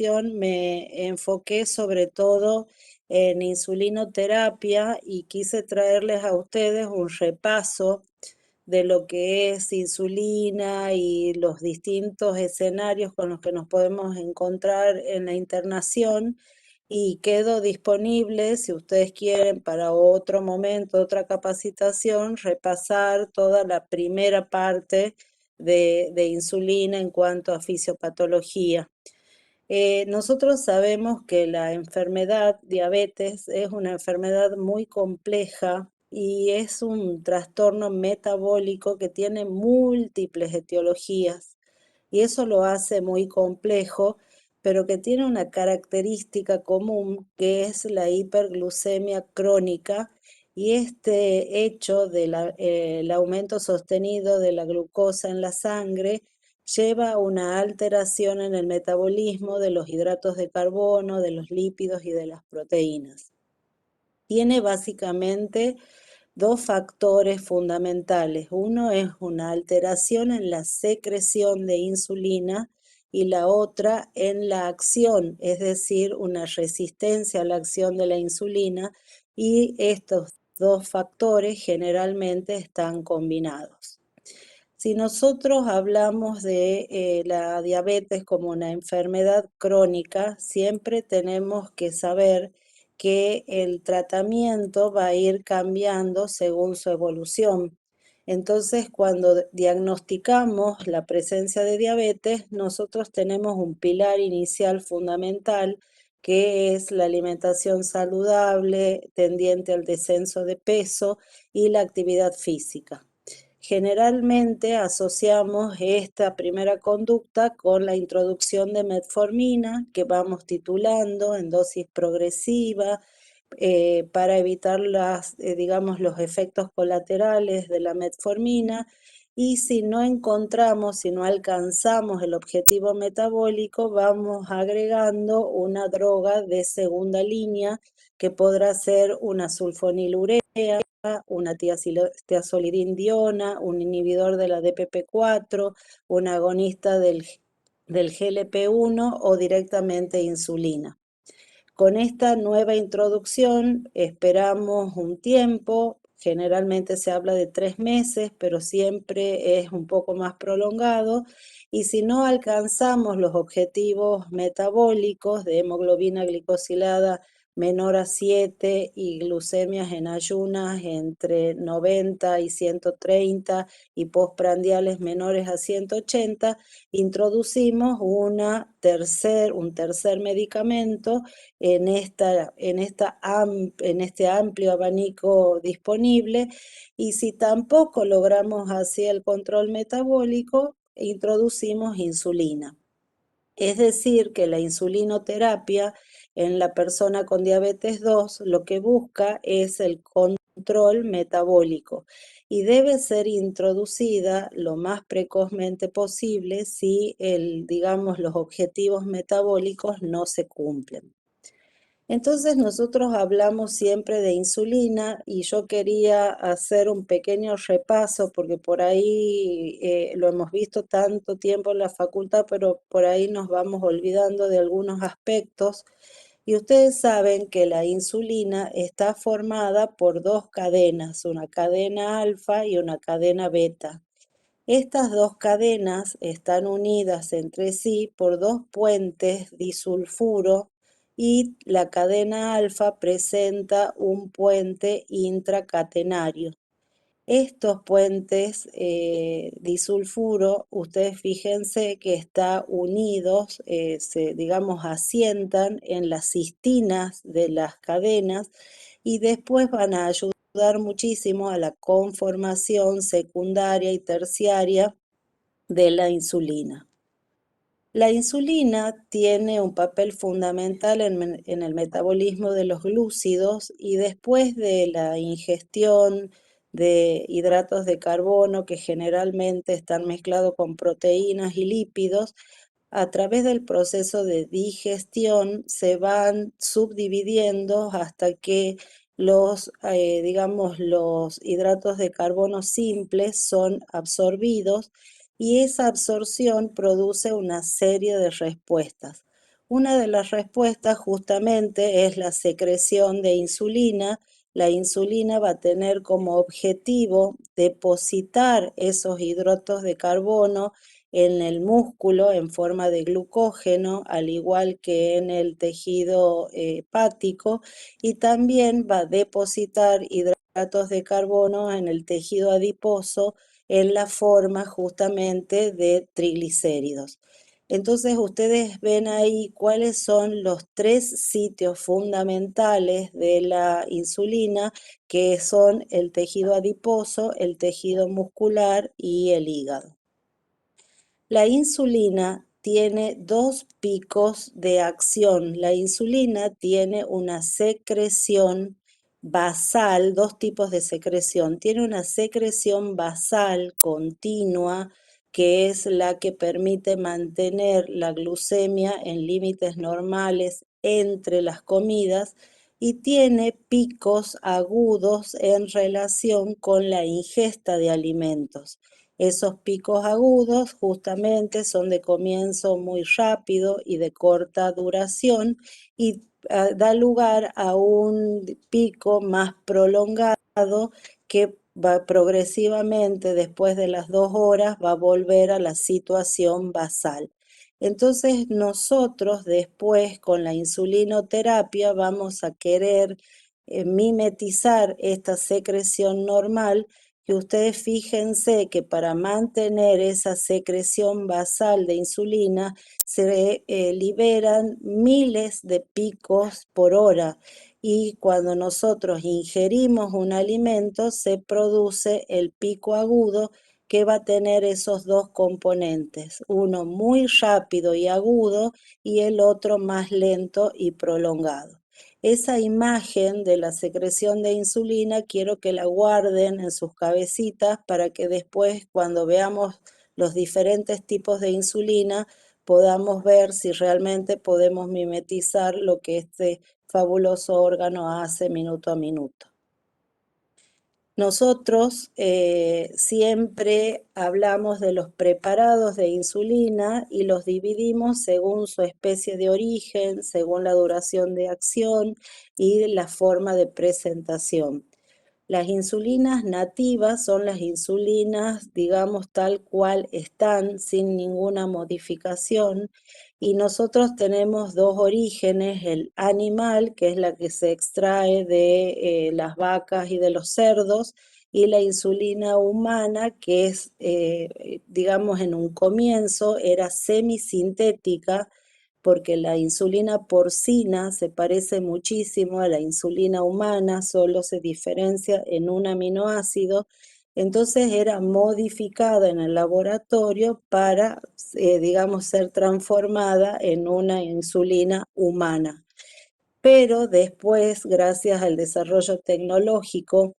presentación me enfoqué sobre todo en insulinoterapia y quise traerles a ustedes un repaso de lo que es insulina y los distintos escenarios con los que nos podemos encontrar en la internación, y quedo disponible si ustedes quieren para otro momento, otra capacitación, repasar toda la primera parte de insulina en cuanto a fisiopatología. Nosotros sabemos que la enfermedad diabetes es una enfermedad muy compleja y es un trastorno metabólico que tiene múltiples etiologías, y eso lo hace muy complejo, pero que tiene una característica común, que es la hiperglucemia crónica, y este hecho del aumento sostenido de la glucosa en la sangre lleva a una alteración en el metabolismo de los hidratos de carbono, de los lípidos y de las proteínas. Tiene básicamente dos factores fundamentales. Uno es una alteración en la secreción de insulina y la otra en la acción, es decir, una resistencia a la acción de la insulina, y estos dos factores generalmente están combinados. Si nosotros hablamos de la diabetes como una enfermedad crónica, siempre tenemos que saber que el tratamiento va a ir cambiando según su evolución. Entonces, cuando diagnosticamos la presencia de diabetes, nosotros tenemos un pilar inicial fundamental, que es la alimentación saludable, tendiente al descenso de peso, y la actividad física. Generalmente asociamos esta primera conducta con la introducción de metformina, que vamos titulando en dosis progresiva, para evitar digamos, los efectos colaterales de la metformina. Y si no encontramos, si no alcanzamos el objetivo metabólico, vamos agregando una droga de segunda línea, que podrá ser una sulfonilurea, una tiazolidindiona, un inhibidor de la DPP4, un agonista del GLP-1 o directamente insulina. Con esta nueva introducción esperamos un tiempo, generalmente se habla de 3 meses, pero siempre es un poco más prolongado, y si no alcanzamos los objetivos metabólicos de hemoglobina glicosilada menor a 7 y glucemias en ayunas entre 90 y 130 y postprandiales menores a 180, introducimos un tercer medicamento en este amplio abanico disponible. Y si tampoco logramos así el control metabólico, introducimos insulina. Es decir, que la insulinoterapia en la persona con diabetes 2 lo que busca es el control metabólico, y debe ser introducida lo más precozmente posible si digamos, los objetivos metabólicos no se cumplen. Entonces nosotros hablamos siempre de insulina, y yo quería hacer un pequeño repaso porque por ahí lo hemos visto tanto tiempo en la facultad, pero por ahí nos vamos olvidando de algunos aspectos. Y ustedes saben que la insulina está formada por dos cadenas, una cadena alfa y una cadena beta. Estas dos cadenas están unidas entre sí por dos puentes disulfuro, y la cadena alfa presenta un puente intracatenario. Estos puentes disulfuro, ustedes fíjense que están unidos, digamos, asientan en las cistinas de las cadenas, y después van a ayudar muchísimo a la conformación secundaria y terciaria de la insulina. La insulina tiene un papel fundamental en el metabolismo de los glúcidos, y después de la ingestión de hidratos de carbono, que generalmente están mezclados con proteínas y lípidos, a través del proceso de digestión se van subdividiendo hasta que digamos, los hidratos de carbono simples son absorbidos, y esa absorción produce una serie de respuestas. Una de las respuestas justamente es la secreción de insulina. La insulina va a tener como objetivo depositar esos hidratos de carbono en el músculo en forma de glucógeno, al igual que en el tejido hepático, y también va a depositar hidratos de carbono en el tejido adiposo en la forma justamente de triglicéridos. Entonces ustedes ven ahí cuáles son los tres sitios fundamentales de la insulina, que son el tejido adiposo, el tejido muscular y el hígado. La insulina tiene dos picos de acción. La insulina tiene una secreción basal, dos tipos de secreción. Tiene una secreción basal continua, que es la que permite mantener la glucemia en límites normales entre las comidas, y tiene picos agudos en relación con la ingesta de alimentos. Esos picos agudos justamente son de comienzo muy rápido y de corta duración, y da lugar a un pico más prolongado que va progresivamente, después de las 2 horas, va a volver a la situación basal. Entonces nosotros después con la insulinoterapia vamos a querer mimetizar esta secreción normal, que ustedes fíjense que para mantener esa secreción basal de insulina se liberan miles de picos por hora, y cuando nosotros ingerimos un alimento se produce el pico agudo, que va a tener esos dos componentes, uno muy rápido y agudo y el otro más lento y prolongado. Esa imagen de la secreción de insulina quiero que la guarden en sus cabecitas, para que después, cuando veamos los diferentes tipos de insulina, podamos ver si realmente podemos mimetizar lo que este fabuloso órgano hace minuto a minuto. Nosotros siempre hablamos de los preparados de insulina y los dividimos según su especie de origen, según la duración de acción y la forma de presentación. Las insulinas nativas son las insulinas, digamos, tal cual están, sin ninguna modificación. Y nosotros tenemos dos orígenes: el animal, que es la que se extrae de las vacas y de los cerdos, y la insulina humana, que es, digamos, en un comienzo era semisintética, porque la insulina porcina se parece muchísimo a la insulina humana, solo se diferencia en un aminoácido. Entonces era modificada en el laboratorio para, digamos, ser transformada en una insulina humana. Pero después, gracias al desarrollo tecnológico,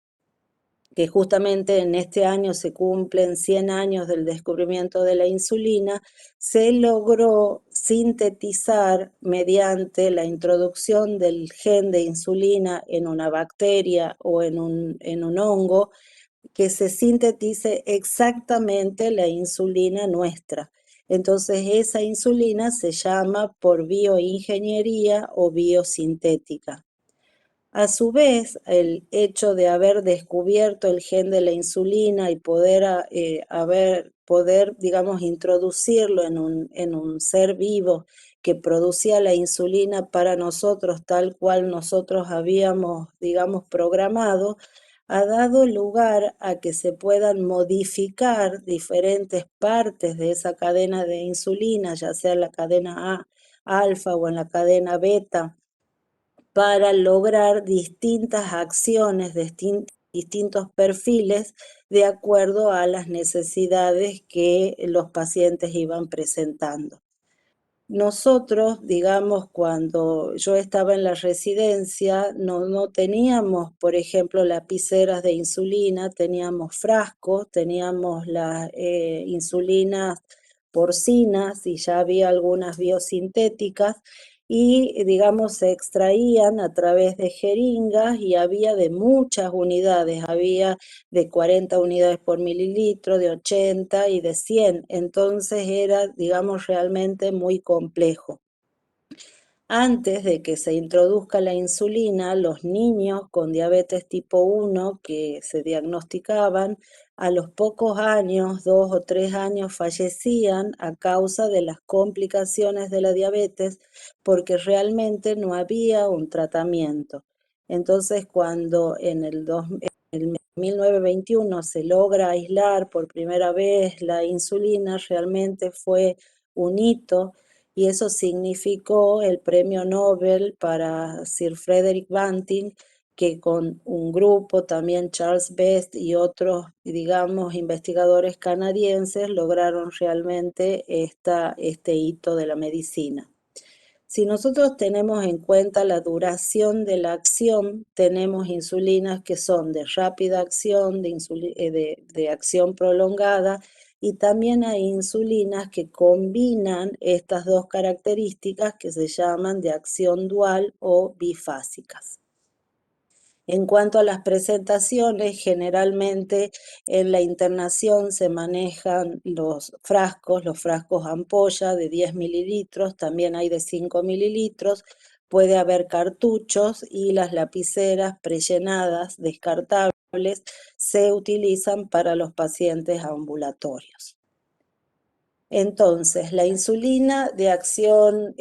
que justamente en este año se cumplen 100 años del descubrimiento de la insulina, se logró sintetizar mediante la introducción del gen de insulina en una bacteria o en un hongo, que se sintetice exactamente la insulina nuestra. Entonces esa insulina se llama por bioingeniería o biosintética. A su vez, el hecho de haber descubierto el gen de la insulina y poder, digamos, introducirlo en un ser vivo que producía la insulina para nosotros tal cual nosotros habíamos, digamos, programado, ha dado lugar a que se puedan modificar diferentes partes de esa cadena de insulina, ya sea en la cadena A, alfa, o en la cadena beta, para lograr distintas acciones, distintos perfiles, de acuerdo a las necesidades que los pacientes iban presentando. Nosotros, digamos, cuando yo estaba en la residencia, no teníamos, por ejemplo, lapiceras de insulina, teníamos frascos, teníamos las insulinas porcinas, y ya había algunas biosintéticas, y, digamos, se extraían a través de jeringas, y había de muchas unidades, había de 40 unidades por mililitro, de 80 y de 100. Entonces era, digamos, realmente muy complejo. Antes de que se introduzca la insulina, los niños con diabetes tipo 1 que se diagnosticaban, a los pocos años, 2 o 3 años, fallecían a causa de las complicaciones de la diabetes porque realmente no había un tratamiento. Entonces, cuando en el 1921 se logra aislar por primera vez la insulina, realmente fue un hito y eso significó el premio Nobel para Sir Frederick Banting, que con un grupo, también Charles Best y otros, digamos, investigadores canadienses, lograron realmente este hito de la medicina. Si nosotros tenemos en cuenta la duración de la acción, tenemos insulinas que son de rápida acción, de acción prolongada, y también hay insulinas que combinan estas dos características que se llaman de acción dual o bifásicas. En cuanto a las presentaciones, generalmente en la internación se manejan los frascos ampolla de 10 mililitros, también hay de 5 mililitros, puede haber cartuchos y las lapiceras prellenadas descartables se utilizan para los pacientes ambulatorios. Entonces, la insulina de acción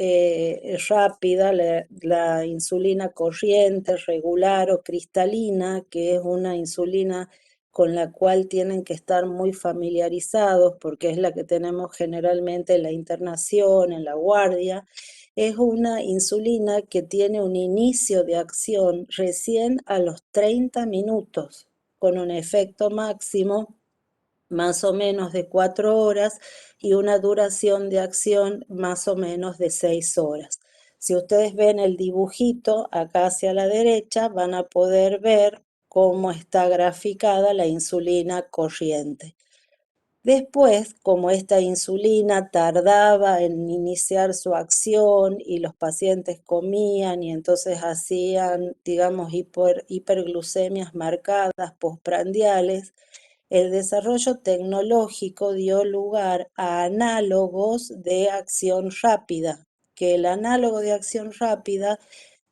rápida, la insulina corriente, regular o cristalina, que es una insulina con la cual tienen que estar muy familiarizados porque es la que tenemos generalmente en la internación, en la guardia, es una insulina que tiene un inicio de acción recién a los 30 minutos, con un efecto máximo más o menos de 4 horas y una duración de acción más o menos de 6 horas. Si ustedes ven el dibujito acá hacia la derecha, van a poder ver cómo está graficada la insulina corriente. Después, como esta insulina tardaba en iniciar su acción y los pacientes comían y entonces hacían, digamos, hiperglucemias marcadas postprandiales, el desarrollo tecnológico dio lugar a análogos de acción rápida, que el análogo de acción rápida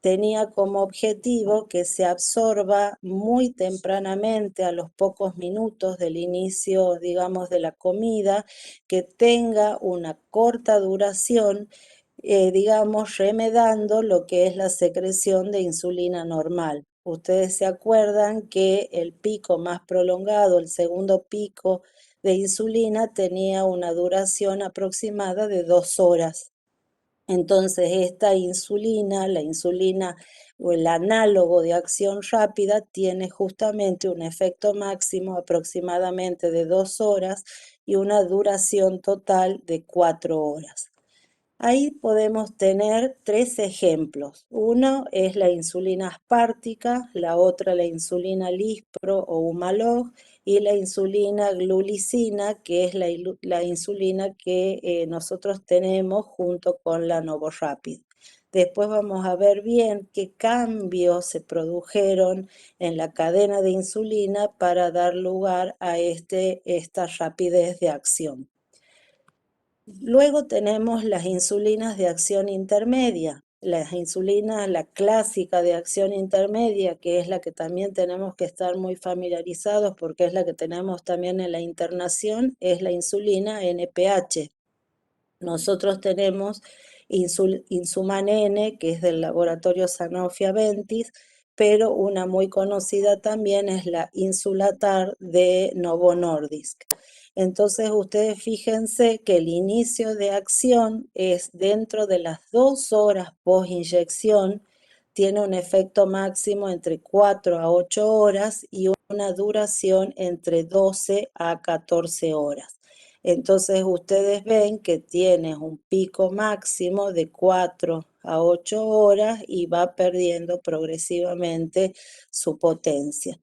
tenía como objetivo que se absorba muy tempranamente, a los pocos minutos del inicio, digamos, de la comida, que tenga una corta duración, digamos, remedando lo que es la secreción de insulina normal. Ustedes se acuerdan que el pico más prolongado, el segundo pico de insulina, tenía una duración aproximada de 2 horas. Entonces, esta insulina, la insulina o el análogo de acción rápida, tiene justamente un efecto máximo aproximadamente de 2 horas y una duración total de 4 horas. Ahí podemos tener 3 ejemplos. Uno es la insulina aspartica, la otra la insulina Lispro o Humalog y la insulina glulicina, que es la insulina que nosotros tenemos junto con la Novorapid. Después vamos a ver bien qué cambios se produjeron en la cadena de insulina para dar lugar a esta rapidez de acción. Luego tenemos las insulinas de acción intermedia. Las insulinas, la clásica de acción intermedia, que es la que también tenemos que estar muy familiarizados porque es la que tenemos también en la internación, es la insulina NPH. Nosotros tenemos Insuman N, que es del laboratorio Sanofi Aventis, pero una muy conocida también es la Insulatar de Novo Nordisk. Entonces, ustedes fíjense que el inicio de acción es dentro de las 2 horas post inyección, tiene un efecto máximo entre 4 a 8 horas y una duración entre 12 a 14 horas. Entonces ustedes ven que tiene un pico máximo de 4 a 8 horas y va perdiendo progresivamente su potencia.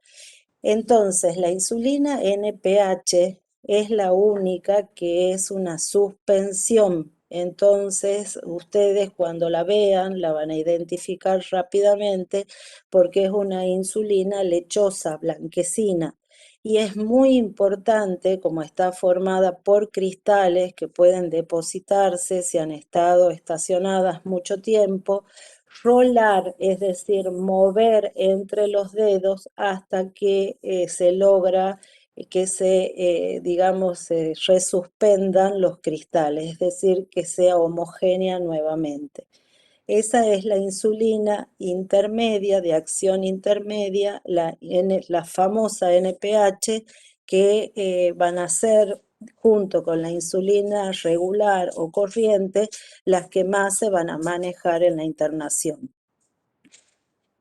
Entonces, la insulina NPH es la única que es una suspensión. Entonces, ustedes cuando la vean la van a identificar rápidamente porque es una insulina lechosa, blanquecina. y es muy importante, como está formada por cristales que pueden depositarse si han estado estacionadas mucho tiempo, rolar, es decir, mover entre los dedos hasta que se logra que digamos, se resuspendan los cristales, es decir, que sea homogénea nuevamente. Esa es la insulina intermedia, de acción intermedia, la famosa NPH, que van a ser, junto con la insulina regular o corriente, las que más se van a manejar en la internación.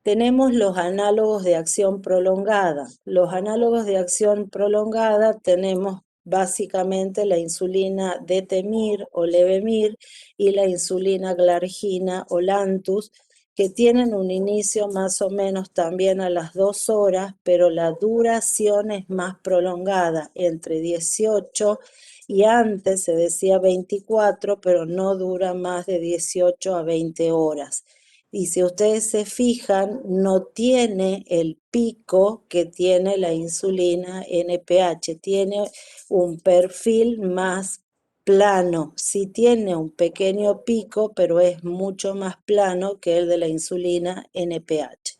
Tenemos los análogos de acción prolongada. Los análogos de acción prolongada tenemos básicamente la insulina Detemir o Levemir y la insulina Glargina o Lantus, que tienen un inicio más o menos también a las 2 horas, pero la duración es más prolongada, entre 18 y antes se decía 24, pero no dura más de 18 a 20 horas. Y si ustedes se fijan, no tiene el pico que tiene la insulina NPH, tiene un perfil más plano. Sí tiene un pequeño pico, pero es mucho más plano que el de la insulina NPH.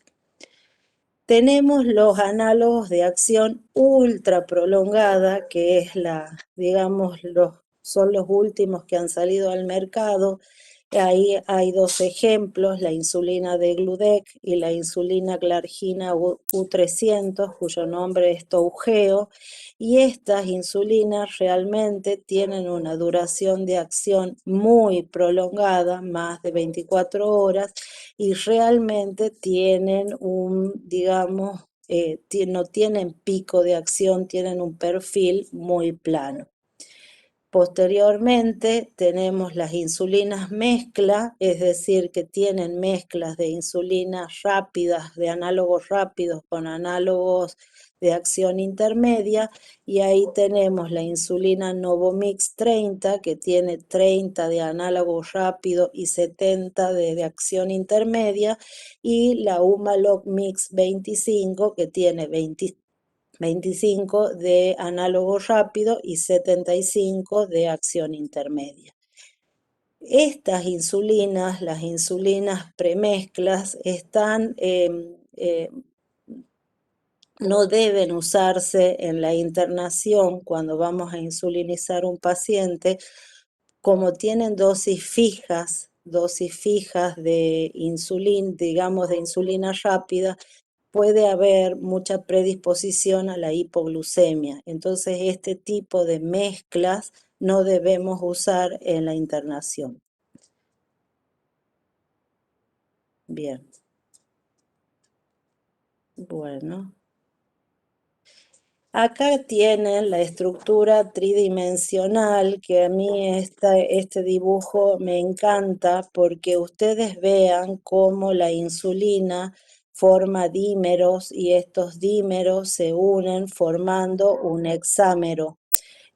Tenemos los análogos de acción ultra prolongada, que es digamos, son los últimos que han salido al mercado. Ahí hay dos ejemplos, la insulina de Gludec y la insulina Glargina U300, cuyo nombre es Toujeo, y estas insulinas realmente tienen una duración de acción muy prolongada, más de 24 horas, y realmente tienen digamos, no tienen pico de acción, tienen un perfil muy plano. Posteriormente tenemos las insulinas mezcla, es decir, que tienen mezclas de insulinas rápidas, de análogos rápidos con análogos de acción intermedia, y ahí tenemos la insulina Novomix 30, que tiene 30 de análogo rápido y 70 de acción intermedia, y la Humalog Mix 25, que tiene 25 de análogo rápido y 75 de acción intermedia. Estas insulinas, las insulinas premezclas, no deben usarse en la internación cuando vamos a insulinizar un paciente, como tienen dosis fijas de insulina, digamos de insulina rápida, puede haber mucha predisposición a la hipoglucemia. Entonces, este tipo de mezclas no debemos usar en la internación. Bien, bueno. Acá tienen la estructura tridimensional, que a mí este dibujo me encanta porque ustedes vean cómo la insulina forma dímeros y estos dímeros se unen formando un hexámero.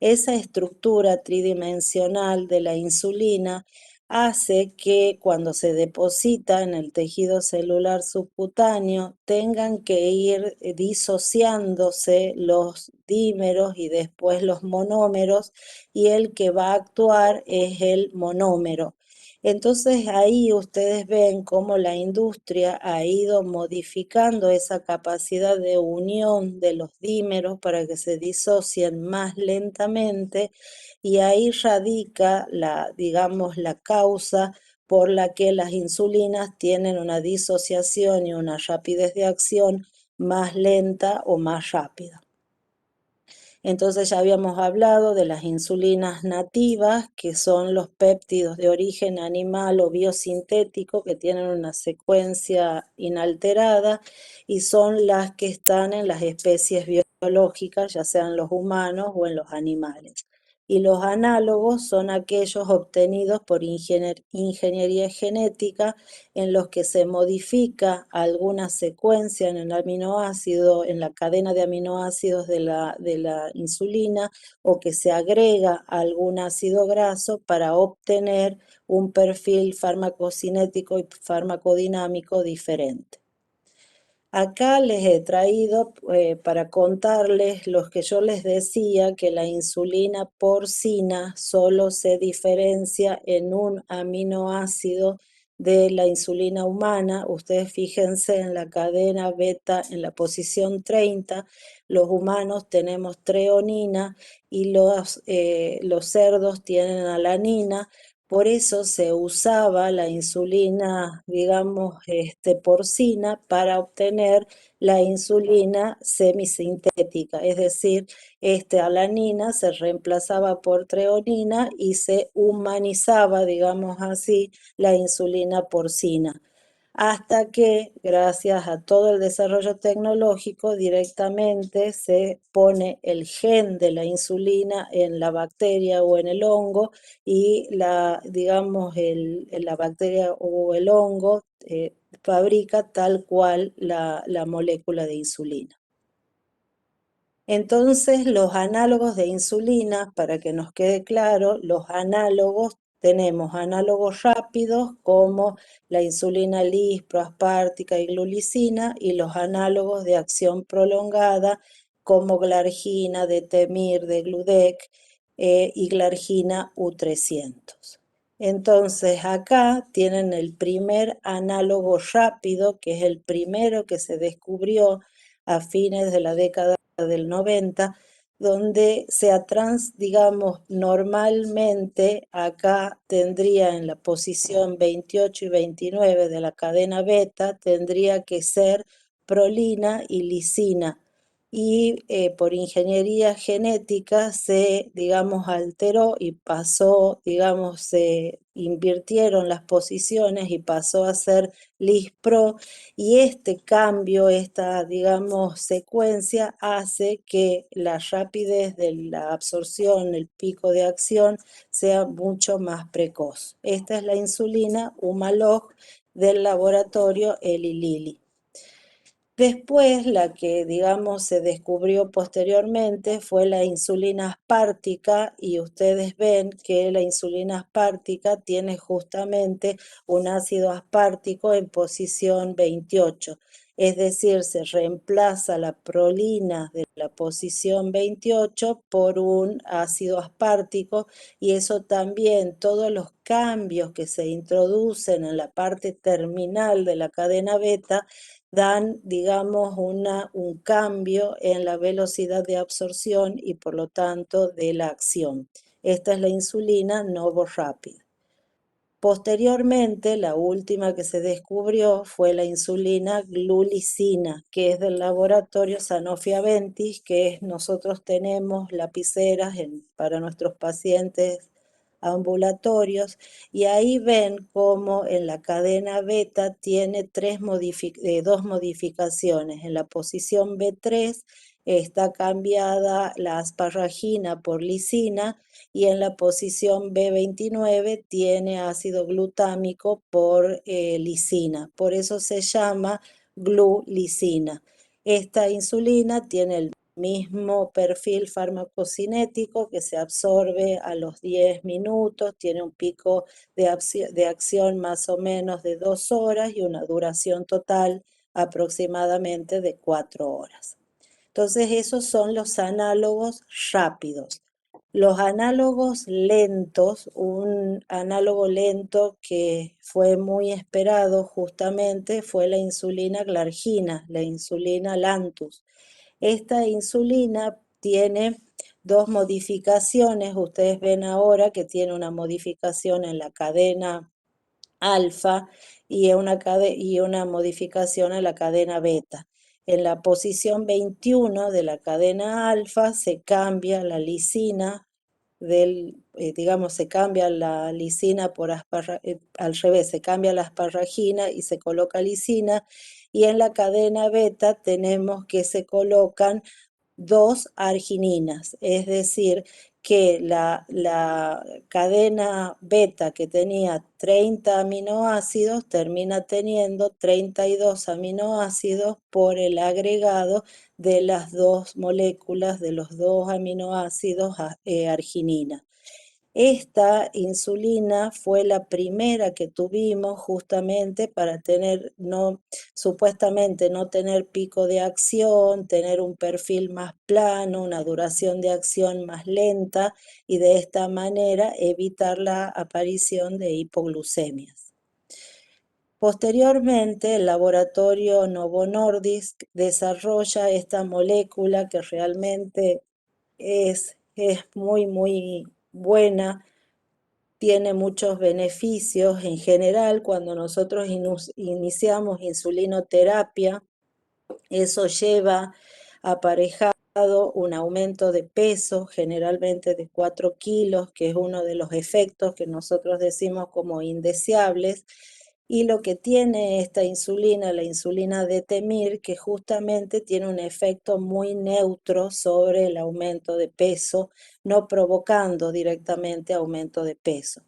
Esa estructura tridimensional de la insulina hace que cuando se deposita en el tejido celular subcutáneo tengan que ir disociándose los dímeros y después los monómeros, y el que va a actuar es el monómero. Entonces ahí ustedes ven cómo la industria ha ido modificando esa capacidad de unión de los dímeros para que se disocien más lentamente, y ahí radica digamos, la causa por la que las insulinas tienen una disociación y una rapidez de acción más lenta o más rápida. Entonces ya habíamos hablado de las insulinas nativas, que son los péptidos de origen animal o biosintético que tienen una secuencia inalterada, y son las que están en las especies biológicas, ya sean los humanos o en los animales. Y los análogos son aquellos obtenidos por ingeniería genética, en los que se modifica alguna secuencia en el aminoácido, en la cadena de aminoácidos de la insulina, o que se agrega algún ácido graso para obtener un perfil farmacocinético y farmacodinámico diferente. Acá les he traído para contarles los que yo les decía, que la insulina porcina solo se diferencia en un aminoácido de la insulina humana. Ustedes fíjense en la cadena beta en la posición 30, los humanos tenemos treonina y los cerdos tienen alanina. Por eso se usaba la insulina, digamos, porcina para obtener la insulina semisintética, es decir, alanina se reemplazaba por treonina y se humanizaba, digamos así, la insulina porcina, hasta que, gracias a todo el desarrollo tecnológico, directamente se pone el gen de la insulina en la bacteria o en el hongo y digamos, la bacteria o el hongo fabrica tal cual la molécula de insulina. Entonces, los análogos de insulina, para que nos quede claro, los análogos, tenemos análogos rápidos como la insulina lispro-aspártica y glulicina, y los análogos de acción prolongada como glargina, detemir, degludec y glargina U300. Entonces, acá tienen el primer análogo rápido, que es el primero que se descubrió a fines de la década del 90, donde digamos, normalmente acá tendría en la posición 28 y 29 de la cadena beta, tendría que ser prolina y lisina. Y por ingeniería genética se, digamos, alteró y pasó, digamos, se invirtieron las posiciones y pasó a ser lispro, y este cambio, esta, digamos, secuencia hace que la rapidez de la absorción, el pico de acción, sea mucho más precoz. Esta es la insulina Humalog del laboratorio Eli Lilly. Después, la que, digamos, se descubrió posteriormente fue la insulina aspártica, y ustedes ven que la insulina aspártica tiene justamente un ácido aspartico en posición 28. Es decir, se reemplaza la prolina de la posición 28 por un ácido aspartico, y eso también, todos los cambios que se introducen en la parte terminal de la cadena beta, dan, digamos, un cambio en la velocidad de absorción y por lo tanto de la acción. Esta es la insulina novorapid. Posteriormente, la última que se descubrió fue la insulina glulicina, que es del laboratorio Sanofi-Aventis, nosotros tenemos lapiceras para nuestros pacientes ambulatorios, y ahí ven cómo en la cadena beta tiene dos modificaciones. En la posición B3 está cambiada la asparagina por lisina, y en la posición B29 tiene ácido glutámico por lisina. Por eso se llama glulicina. Esta insulina tiene el mismo perfil farmacocinético, que se absorbe a los 10 minutos, tiene un pico de acción más o menos de 2 horas y una duración total aproximadamente de 4 horas. Entonces, esos son los análogos rápidos. Los análogos lentos, un análogo lento que fue muy esperado justamente fue la insulina glargina, la insulina Lantus. Esta insulina tiene dos modificaciones. Ustedes ven ahora que tiene una modificación en la cadena alfa y una modificación en la cadena beta. En la posición 21 de la cadena alfa se cambia la lisina digamos, se cambia la lisina al revés, se cambia la asparagina y se coloca lisina, y en la cadena beta tenemos que se colocan dos argininas, es decir, que la cadena beta, que tenía 30 aminoácidos, termina teniendo 32 aminoácidos por el agregado de las dos moléculas de los dos aminoácidos arginina. Esta insulina fue la primera que tuvimos justamente para tener, no, supuestamente no tener pico de acción, tener un perfil más plano, una duración de acción más lenta y de esta manera evitar la aparición de hipoglucemias. Posteriormente, el laboratorio Novo Nordisk desarrolla esta molécula que realmente es muy buena, tiene muchos beneficios. En general, cuando nosotros iniciamos insulinoterapia, eso lleva aparejado un aumento de peso, generalmente de 4 kilos, que es uno de los efectos que nosotros decimos como indeseables. Y lo que tiene esta insulina, la insulina de Temir, que justamente tiene un efecto muy neutro sobre el aumento de peso, no provocando directamente aumento de peso.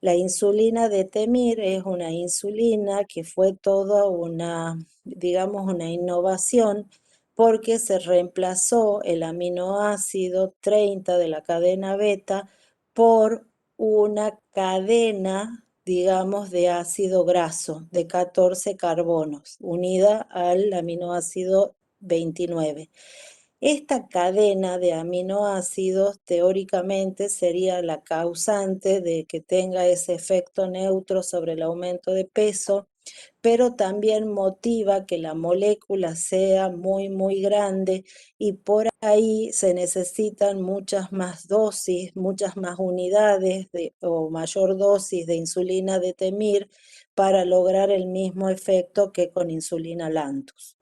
La insulina de Temir es una insulina que fue toda una, digamos, una innovación porque se reemplazó el aminoácido 30 de la cadena beta por una cadena, digamos, de ácido graso de 14 carbonos, unida al aminoácido 29. Esta cadena de aminoácidos teóricamente sería la causante de que tenga ese efecto neutro sobre el aumento de peso, pero también motiva que la molécula sea muy grande y por ahí se necesitan muchas más dosis, muchas más unidades o mayor dosis de insulina de Temir para lograr el mismo efecto que con insulina Lantus.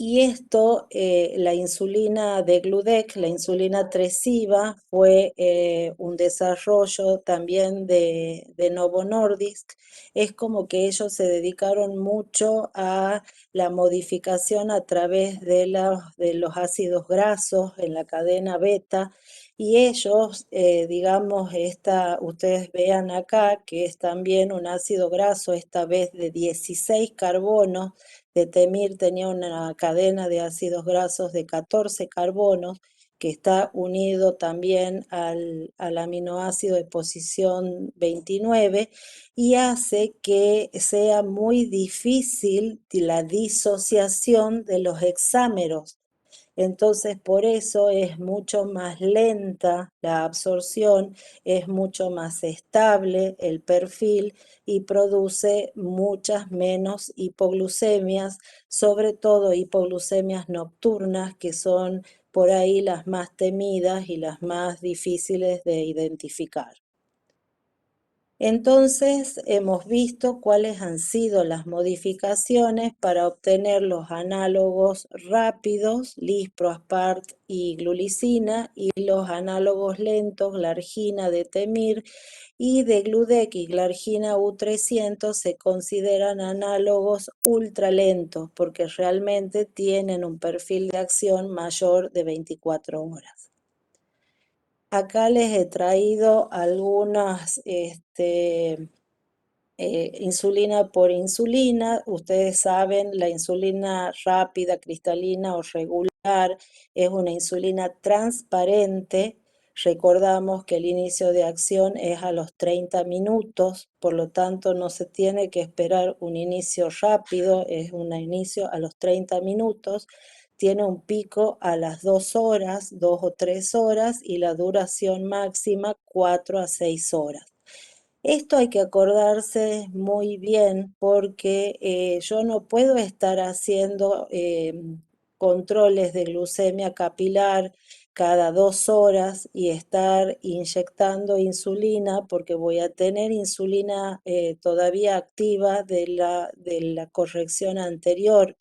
Y esto, la insulina de Gludec, la insulina tresiva, fue un desarrollo también de Novo Nordisk. Es como que ellos se dedicaron mucho a la modificación a través de los ácidos grasos en la cadena beta. Y ellos, digamos, ustedes vean acá que es también un ácido graso, esta vez de 16 carbonos. De Temir tenía una cadena de ácidos grasos de 14 carbonos que está unido también al aminoácido de posición 29 y hace que sea muy difícil la disociación de los hexámeros. Entonces, por eso es mucho más lenta la absorción, es mucho más estable el perfil y produce muchas menos hipoglucemias, sobre todo hipoglucemias nocturnas, que son por ahí las más temidas y las más difíciles de identificar. Entonces, hemos visto cuáles han sido las modificaciones para obtener los análogos rápidos, lisproaspart y glulicina, y los análogos lentos, glargina de Temir, y de Gludec y glargina U300 se consideran análogos ultralentos porque realmente tienen un perfil de acción mayor de 24 horas. Acá les he traído algunas insulina por insulina. Ustedes saben, la insulina rápida, cristalina o regular es una insulina transparente. Recordamos que el inicio de acción es a los 30 minutos, por lo tanto no se tiene que esperar un inicio rápido, es un inicio a los 30 minutos. Tiene un pico a las 2 horas, 2 o 3 horas y la duración máxima 4 a 6 horas. Esto hay que acordarse muy bien porque yo no puedo estar haciendo controles de glucemia capilar cada 2 horas y estar inyectando insulina porque voy a tener insulina todavía activa de la corrección anterior.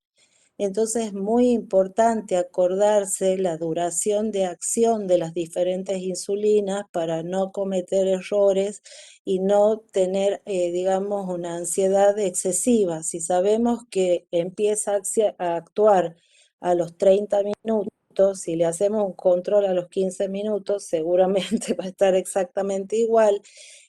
Entonces es muy importante acordarse la duración de acción de las diferentes insulinas para no cometer errores y no tener, digamos, una ansiedad excesiva. Si sabemos que empieza a actuar a los 30 minutos minutos, si le hacemos un control a los 15 minutos, seguramente va a estar exactamente igual.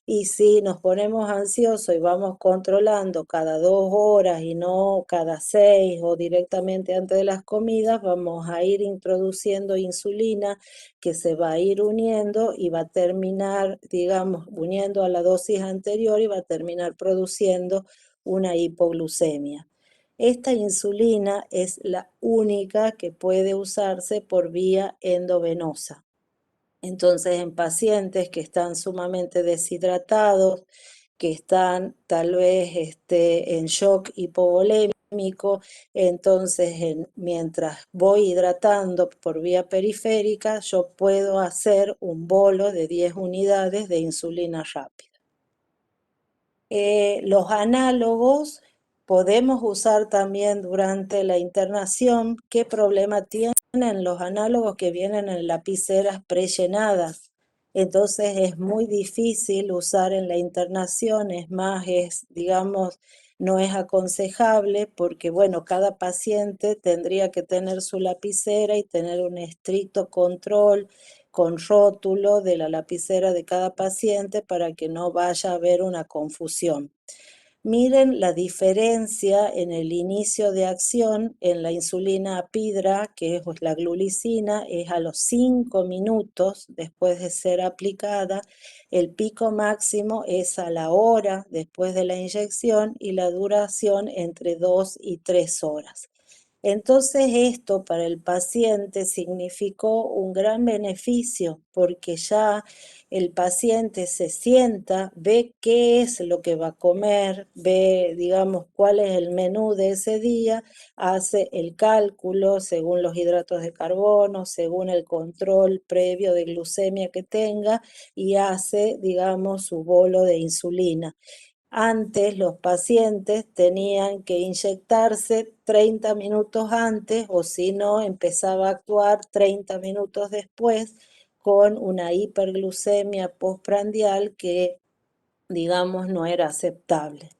Y si nos ponemos ansiosos y vamos controlando cada 2 horas y no cada 6 o directamente antes de las comidas, vamos a ir introduciendo insulina que se va a ir uniendo y va a terminar, digamos, uniendo a la dosis anterior y va a terminar produciendo una hipoglucemia. Esta insulina es la única que puede usarse por vía endovenosa. Entonces, en pacientes que están sumamente deshidratados, que están tal vez en shock hipovolémico, entonces mientras voy hidratando por vía periférica, yo puedo hacer un bolo de 10 unidades de insulina rápida. Los análogos podemos usar también durante la internación. ¿Qué problema tienen los análogos que vienen en lapiceras prellenadas? Entonces es muy difícil usar en la internación, es más, digamos, no es aconsejable porque, bueno, cada paciente tendría que tener su lapicera y tener un estricto control con rótulo de la lapicera de cada paciente para que no vaya a haber una confusión. Miren la diferencia en el inicio de acción en la insulina apidra, que es la glulicina, es a los 5 minutos después de ser aplicada, el pico máximo es a la hora después de la inyección y la duración entre 2 y 3 horas. Entonces esto para el paciente significó un gran beneficio porque ya el paciente se sienta, ve qué es lo que va a comer, ve, digamos, cuál es el menú de ese día, hace el cálculo según los hidratos de carbono, según el control previo de glucemia que tenga y hace, digamos, su bolo de insulina. Antes los pacientes tenían que inyectarse 30 minutos antes o si no empezaba a actuar 30 minutos después con una hiperglucemia postprandial que, digamos, no era aceptable.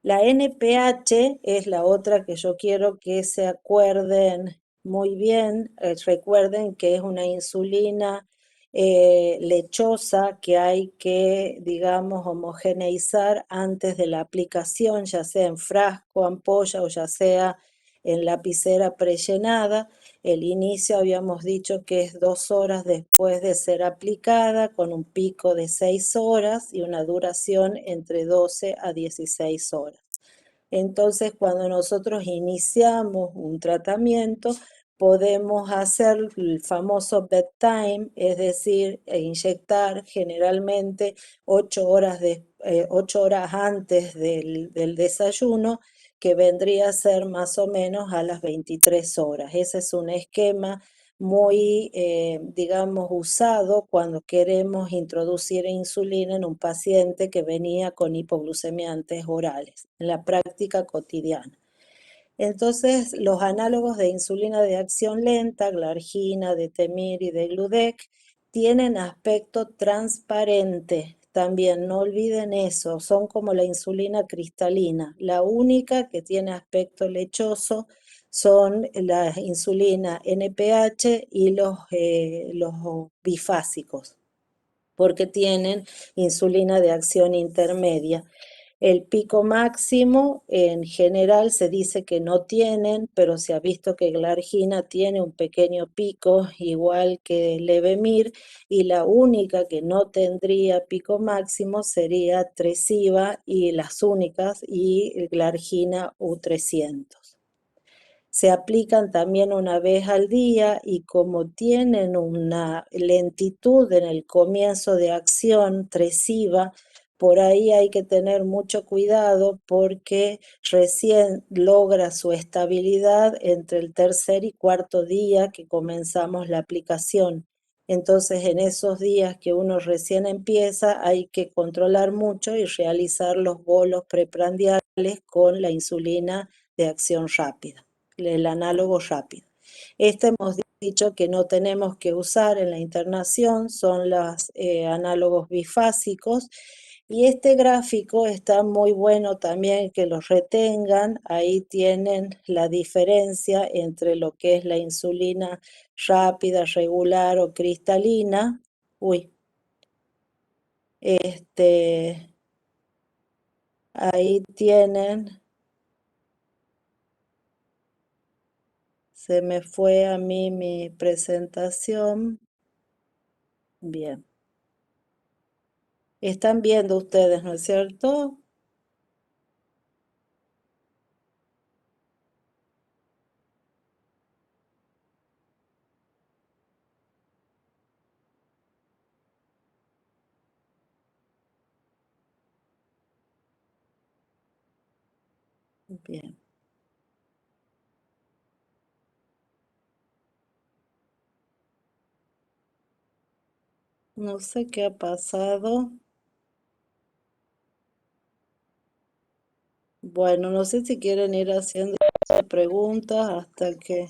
La NPH es la otra que yo quiero que se acuerden muy bien. Recuerden que es una insulina lechosa que hay que, digamos, homogeneizar antes de la aplicación, ya sea en frasco, ampolla o ya sea en lapicera prellenada. El inicio habíamos dicho que es 2 horas después de ser aplicada, con un pico de 6 horas y una duración entre 12 a 16 horas. Entonces, cuando nosotros iniciamos un tratamiento, podemos hacer el famoso bedtime, es decir, inyectar generalmente 8 horas antes del desayuno, que vendría a ser más o menos a las 23 horas. Ese es un esquema muy, digamos, usado cuando queremos introducir insulina en un paciente que venía con hipoglucemiantes orales, en la práctica cotidiana. Entonces, los análogos de insulina de acción lenta, glargina, detemir y degludec, tienen aspecto transparente. También no olviden eso, son como la insulina cristalina. La única que tiene aspecto lechoso son la insulina NPH y los bifásicos, porque tienen insulina de acción intermedia. El pico máximo en general se dice que no tienen, pero se ha visto que glargina tiene un pequeño pico, igual que Levemir, y la única que no tendría pico máximo sería Tresiba y las únicas, y glargina U300. Se aplican también una vez al día y como tienen una lentitud en el comienzo de acción tresiva, por ahí hay que tener mucho cuidado porque recién logra su estabilidad entre el tercer y cuarto día que comenzamos la aplicación. Entonces, en esos días que uno recién empieza, hay que controlar mucho y realizar los bolos preprandiales con la insulina de acción rápida, el análogo rápido. Este hemos dicho que no tenemos que usar en la internación, son los análogos bifásicos. Y este gráfico está muy bueno también que lo retengan. Ahí tienen la diferencia entre lo que es la insulina rápida, regular o cristalina. Uy, este, ahí tienen, se me fue a mí mi presentación. Bien. Están viendo ustedes, ¿no es cierto? Bien. No sé qué ha pasado. Bueno, no sé si quieren ir haciendo preguntas hasta que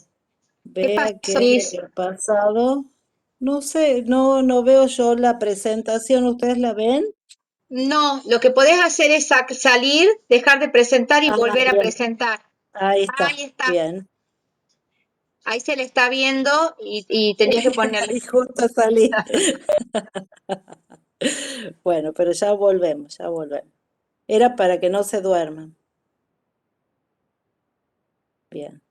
¿Qué vea qué pasó, es lo Liz? que ha pasado. No sé, no veo yo la presentación. ¿Ustedes la ven? No, lo que podés hacer es salir, dejar de presentar y Ah, volver a bien. presentar. Ahí Ahí está. está. Bien. Ahí se le está viendo y tendrías que ponerle. Ahí justo salí. Bueno, pero ya volvemos, ya volvemos. Era para que no se duerman. Bien.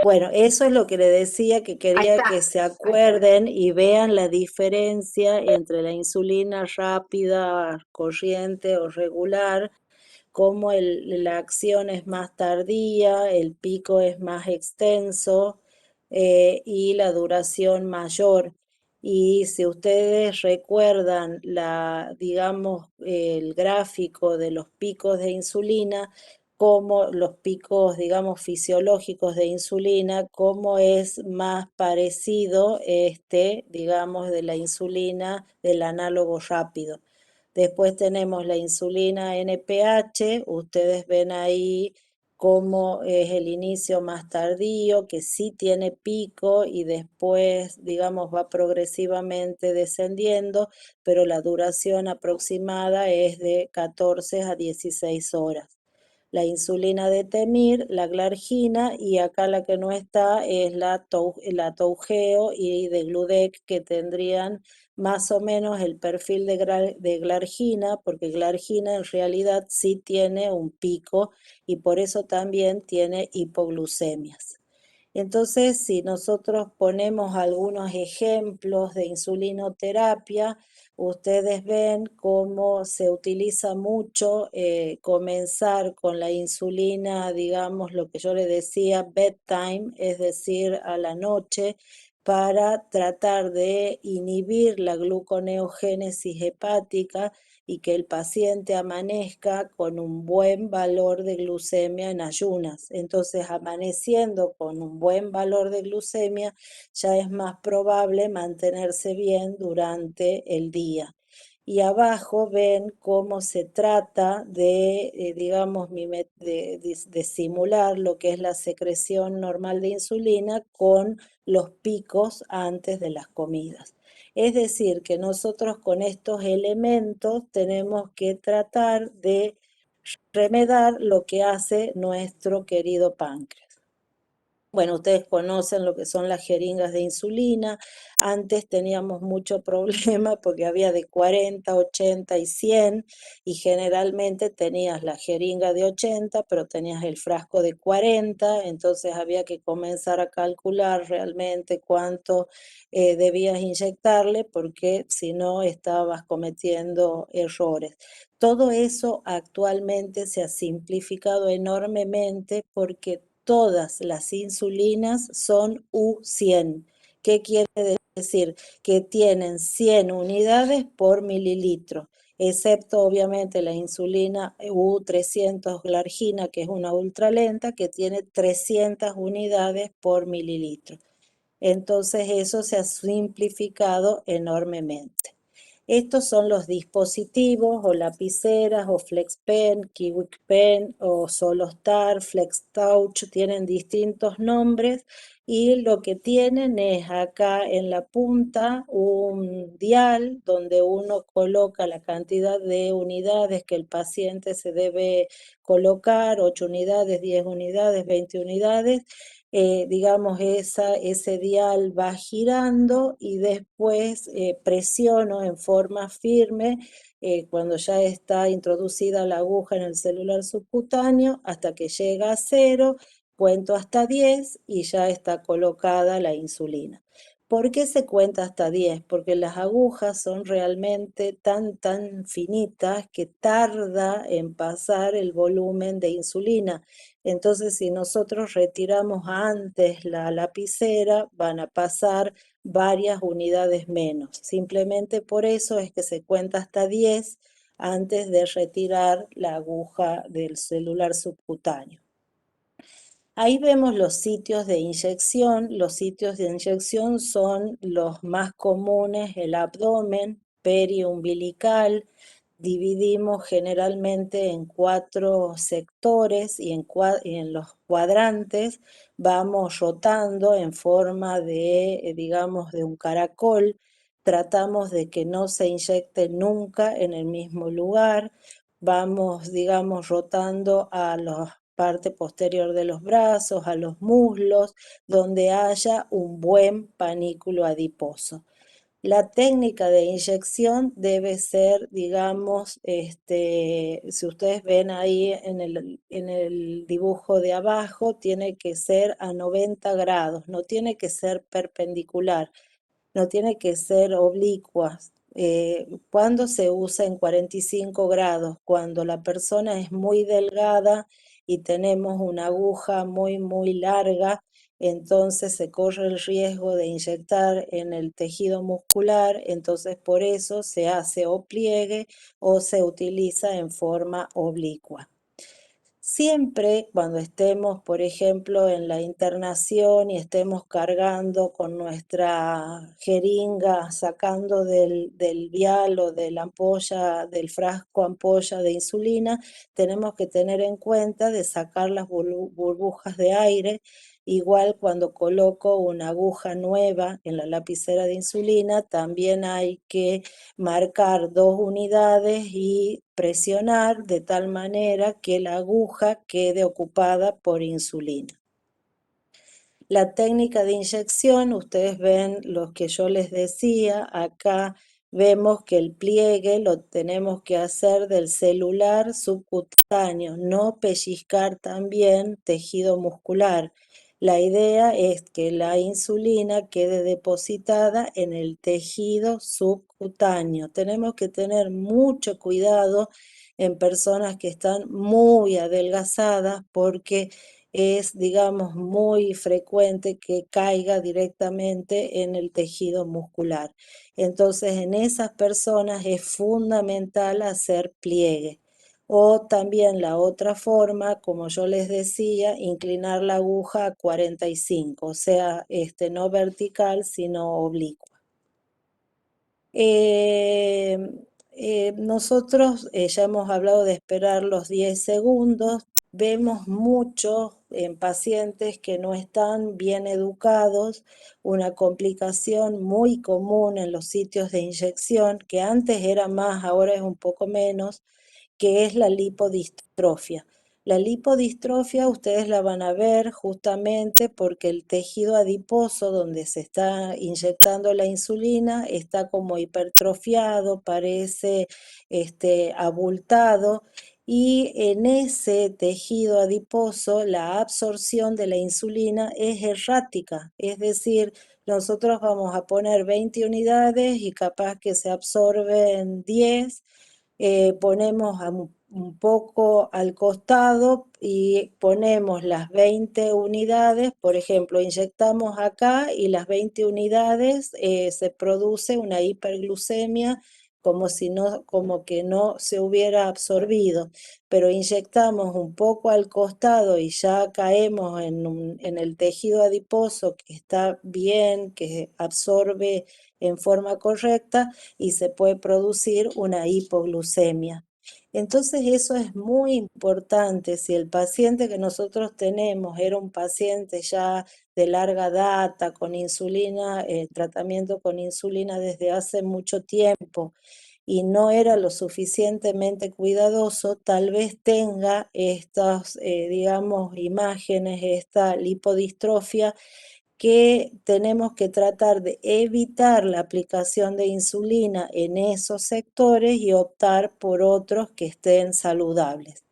Bueno, eso es lo que le decía, que Ahí quería está. que se acuerden y vean la diferencia entre la insulina rápida, corriente o regular, cómo la acción es más tardía, el pico es más extenso y la duración mayor. Y si ustedes recuerdan digamos, el gráfico de los picos de insulina, como los picos, digamos, fisiológicos de insulina, cómo es más parecido digamos, de la insulina del análogo rápido. Después tenemos la insulina NPH, ustedes ven ahí cómo es el inicio más tardío, que sí tiene pico y después, digamos, va progresivamente descendiendo, pero la duración aproximada es de 14 a 16 horas. La insulina de Temir, la glargina, y acá la que no está es la Toujeo y de Gludec, que tendrían más o menos el perfil de glargina, porque glargina en realidad sí tiene un pico y por eso también tiene hipoglucemias. Entonces, si nosotros ponemos algunos ejemplos de insulinoterapia, ustedes ven cómo se utiliza mucho comenzar con la insulina, digamos, lo que yo le decía, bedtime, es decir, a la noche, para tratar de inhibir la gluconeogénesis hepática y que el paciente amanezca con un buen valor de glucemia en ayunas. Entonces, amaneciendo con un buen valor de glucemia, ya es más probable mantenerse bien durante el día. Y abajo ven cómo se trata de, digamos, de simular lo que es la secreción normal de insulina con los picos antes de las comidas. Es decir, que nosotros con estos elementos tenemos que tratar de remedar lo que hace nuestro querido páncreas. Bueno, ustedes conocen lo que son las jeringas de insulina. Antes teníamos mucho problema porque había de 40, 80 y 100 y generalmente tenías la jeringa de 80, pero tenías el frasco de 40, entonces había que comenzar a calcular realmente cuánto debías inyectarle porque si no estabas cometiendo errores. Todo eso actualmente se ha simplificado enormemente porque todas las insulinas son U100. ¿Qué quiere decir? Que tienen 100 unidades por mililitro, excepto obviamente la insulina U300 glargina, que es una ultralenta, que tiene 300 unidades por mililitro. Entonces eso se ha simplificado enormemente. Estos son los dispositivos o lapiceras o FlexPen, KiwiPen o Solostar, FlexTouch, tienen distintos nombres y lo que tienen es acá en la punta un dial donde uno coloca la cantidad de unidades que el paciente se debe colocar, 8 unidades, 10 unidades, 20 unidades. Digamos, ese dial va girando y después presiono en forma firme cuando ya está introducida la aguja en el celular subcutáneo hasta que llega a cero. Cuento hasta 10 y ya está colocada la insulina. ¿Por qué se cuenta hasta 10? Porque las agujas son realmente tan finitas que tarda en pasar el volumen de insulina. Entonces, si nosotros retiramos antes la lapicera, van a pasar varias unidades menos. Simplemente por eso es que se cuenta hasta 10 antes de retirar la aguja del celular subcutáneo. Ahí vemos los sitios de inyección. Los sitios de inyección son los más comunes: el abdomen, periumbilical. Dividimos generalmente en 4 sectores y en los cuadrantes vamos rotando en forma de, digamos, de un caracol. Tratamos de que no se inyecte nunca en el mismo lugar. Vamos, digamos, rotando a la parte posterior de los brazos, a los muslos, donde haya un buen panículo adiposo. La técnica de inyección debe ser, digamos, si ustedes ven ahí en el dibujo de abajo, tiene que ser a 90 grados, no tiene que ser perpendicular, no tiene que ser oblicuas. Cuando se usa en 45 grados, cuando la persona es muy delgada y tenemos una aguja muy larga, entonces se corre el riesgo de inyectar en el tejido muscular, entonces por eso se hace o pliegue o se utiliza en forma oblicua. Siempre cuando estemos, por ejemplo, en la internación y estemos cargando con nuestra jeringa, sacando del vial o de la ampolla, del frasco ampolla de insulina, tenemos que tener en cuenta de sacar las burbujas de aire. Igual cuando coloco una aguja nueva en la lapicera de insulina, también hay que marcar 2 unidades y presionar de tal manera que la aguja quede ocupada por insulina. La técnica de inyección, ustedes ven lo que yo les decía, acá vemos que el pliegue lo tenemos que hacer del celular subcutáneo, no pellizcar también tejido muscular. La idea es que la insulina quede depositada en el tejido subcutáneo. Tenemos que tener mucho cuidado en personas que están muy adelgazadas porque es, digamos, muy frecuente que caiga directamente en el tejido muscular. Entonces, en esas personas es fundamental hacer pliegue. O también la otra forma, como yo les decía, inclinar la aguja a 45, o sea, no vertical, sino oblicua. Eh, Nosotros ya hemos hablado de esperar los 10 segundos. Vemos mucho en pacientes que no están bien educados, una complicación muy común en los sitios de inyección, que antes era más, ahora es un poco menos, que es la lipodistrofia. La lipodistrofia ustedes la van a ver justamente porque el tejido adiposo donde se está inyectando la insulina está como hipertrofiado, parece abultado, y en ese tejido adiposo la absorción de la insulina es errática, es decir, nosotros vamos a poner 20 unidades y capaz que se absorben 10. Ponemos un poco al costado y ponemos las 20 unidades, por ejemplo, inyectamos acá y las 20 unidades se produce una hiperglucemia como si no, como que no se hubiera absorbido, pero inyectamos un poco al costado y ya caemos en el tejido adiposo que está bien, que absorbe en forma correcta y se puede producir una hipoglucemia. Entonces eso es muy importante. Si el paciente que nosotros tenemos era un paciente ya de larga data, con insulina, tratamiento con insulina desde hace mucho tiempo, y no era lo suficientemente cuidadoso, tal vez tenga estas, digamos, imágenes, esta lipodistrofia, que tenemos que tratar de evitar la aplicación de insulina en esos sectores y optar por otros que estén saludables.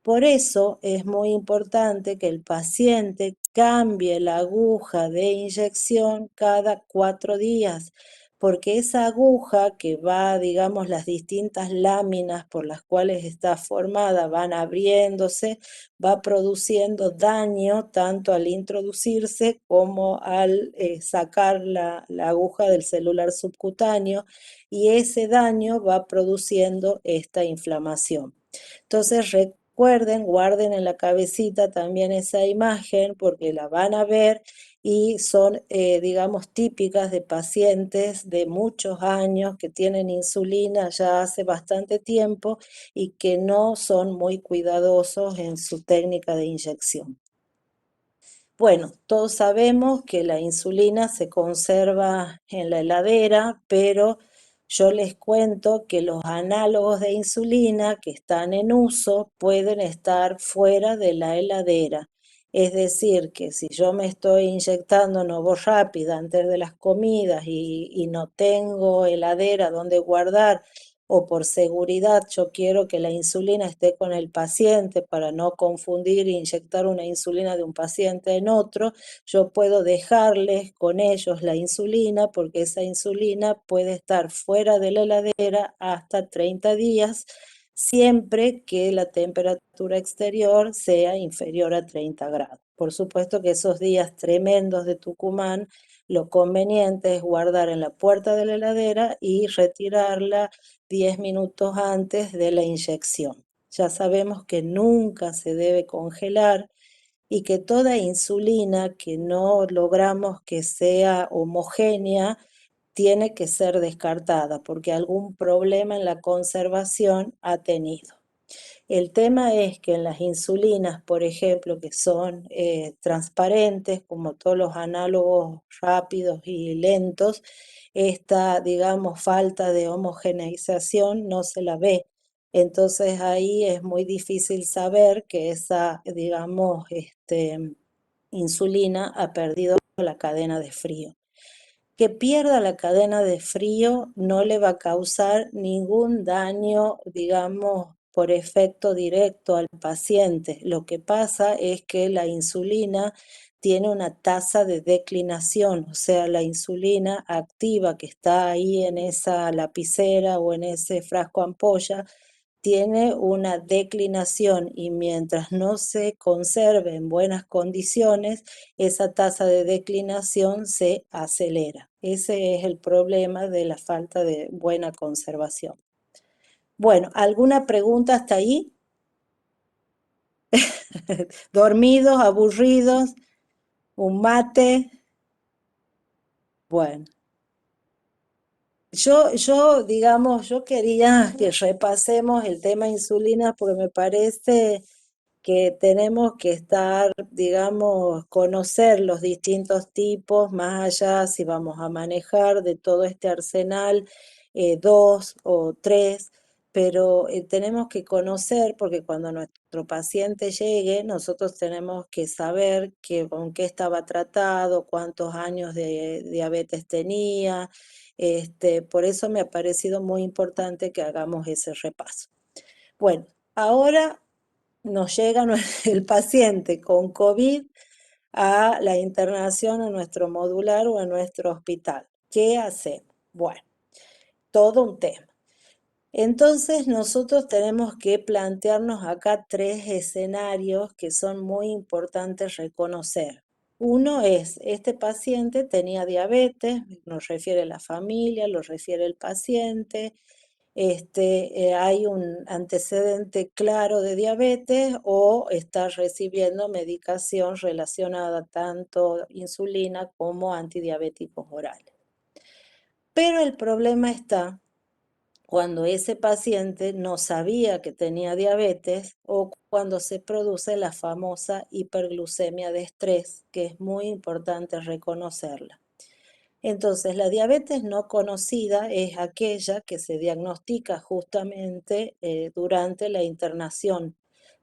Por eso es muy importante que el paciente cambie la aguja de inyección cada 4 días, porque esa aguja que va, digamos, las distintas láminas por las cuales está formada van abriéndose, va produciendo daño tanto al introducirse como al sacar la aguja del celular subcutáneo, y ese daño va produciendo esta inflamación. Entonces recuerden, guarden en la cabecita también esa imagen porque la van a ver y son, digamos, típicas de pacientes de muchos años que tienen insulina ya hace bastante tiempo y que no son muy cuidadosos en su técnica de inyección. Bueno, todos sabemos que la insulina se conserva en la heladera, pero yo les cuento que los análogos de insulina que están en uso pueden estar fuera de la heladera. Es decir, que si yo me estoy inyectando Novorapid antes de las comidas y no tengo heladera donde guardar, o por seguridad yo quiero que la insulina esté con el paciente para no confundir e inyectar una insulina de un paciente en otro, yo puedo dejarles con ellos la insulina porque esa insulina puede estar fuera de la heladera hasta 30 días, siempre que la temperatura exterior sea inferior a 30 grados. Por supuesto que esos días tremendos de Tucumán, lo conveniente es guardar en la puerta de la heladera y retirarla 10 minutos antes de la inyección. Ya sabemos que nunca se debe congelar y que toda insulina que no logramos que sea homogénea tiene que ser descartada porque algún problema en la conservación ha tenido. El tema es que en las insulinas, por ejemplo, que son transparentes, como todos los análogos rápidos y lentos, esta, digamos, falta de homogeneización no se la ve. Entonces ahí es muy difícil saber que esa, digamos, insulina ha perdido la cadena de frío. Que pierda la cadena de frío no le va a causar ningún daño, digamos, por efecto directo al paciente. Lo que pasa es que la insulina tiene una tasa de declinación, o sea, la insulina activa que está ahí en esa lapicera o en ese frasco ampolla tiene una declinación, y mientras no se conserve en buenas condiciones, esa tasa de declinación se acelera. Ese es el problema de la falta de buena conservación. Bueno, ¿alguna pregunta hasta ahí? ¿Dormidos, aburridos? ¿Un mate? Bueno, digamos, yo quería que repasemos el tema insulina porque me parece que tenemos que estar, digamos, conocer los distintos tipos, más allá si vamos a manejar de todo este arsenal, dos o tres, pero tenemos que conocer porque cuando nuestro paciente llegue, nosotros tenemos que saber con qué estaba tratado, cuántos años de diabetes tenía. Por eso me ha parecido muy importante que hagamos ese repaso. Bueno, ahora nos llega el paciente con COVID a la internación a nuestro modular o a nuestro hospital. ¿Qué hacemos? Bueno, todo un tema. Entonces nosotros tenemos que plantearnos acá 3 escenarios que son muy importantes reconocer. Uno es, este paciente tenía diabetes, nos refiere la familia, lo refiere el paciente, hay un antecedente claro de diabetes o está recibiendo medicación relacionada tanto insulina como antidiabéticos orales. Pero el problema está cuando ese paciente no sabía que tenía diabetes o cuando se produce la famosa hiperglucemia de estrés, que es muy importante reconocerla. Entonces, la diabetes no conocida es aquella que se diagnostica justamente durante la internación,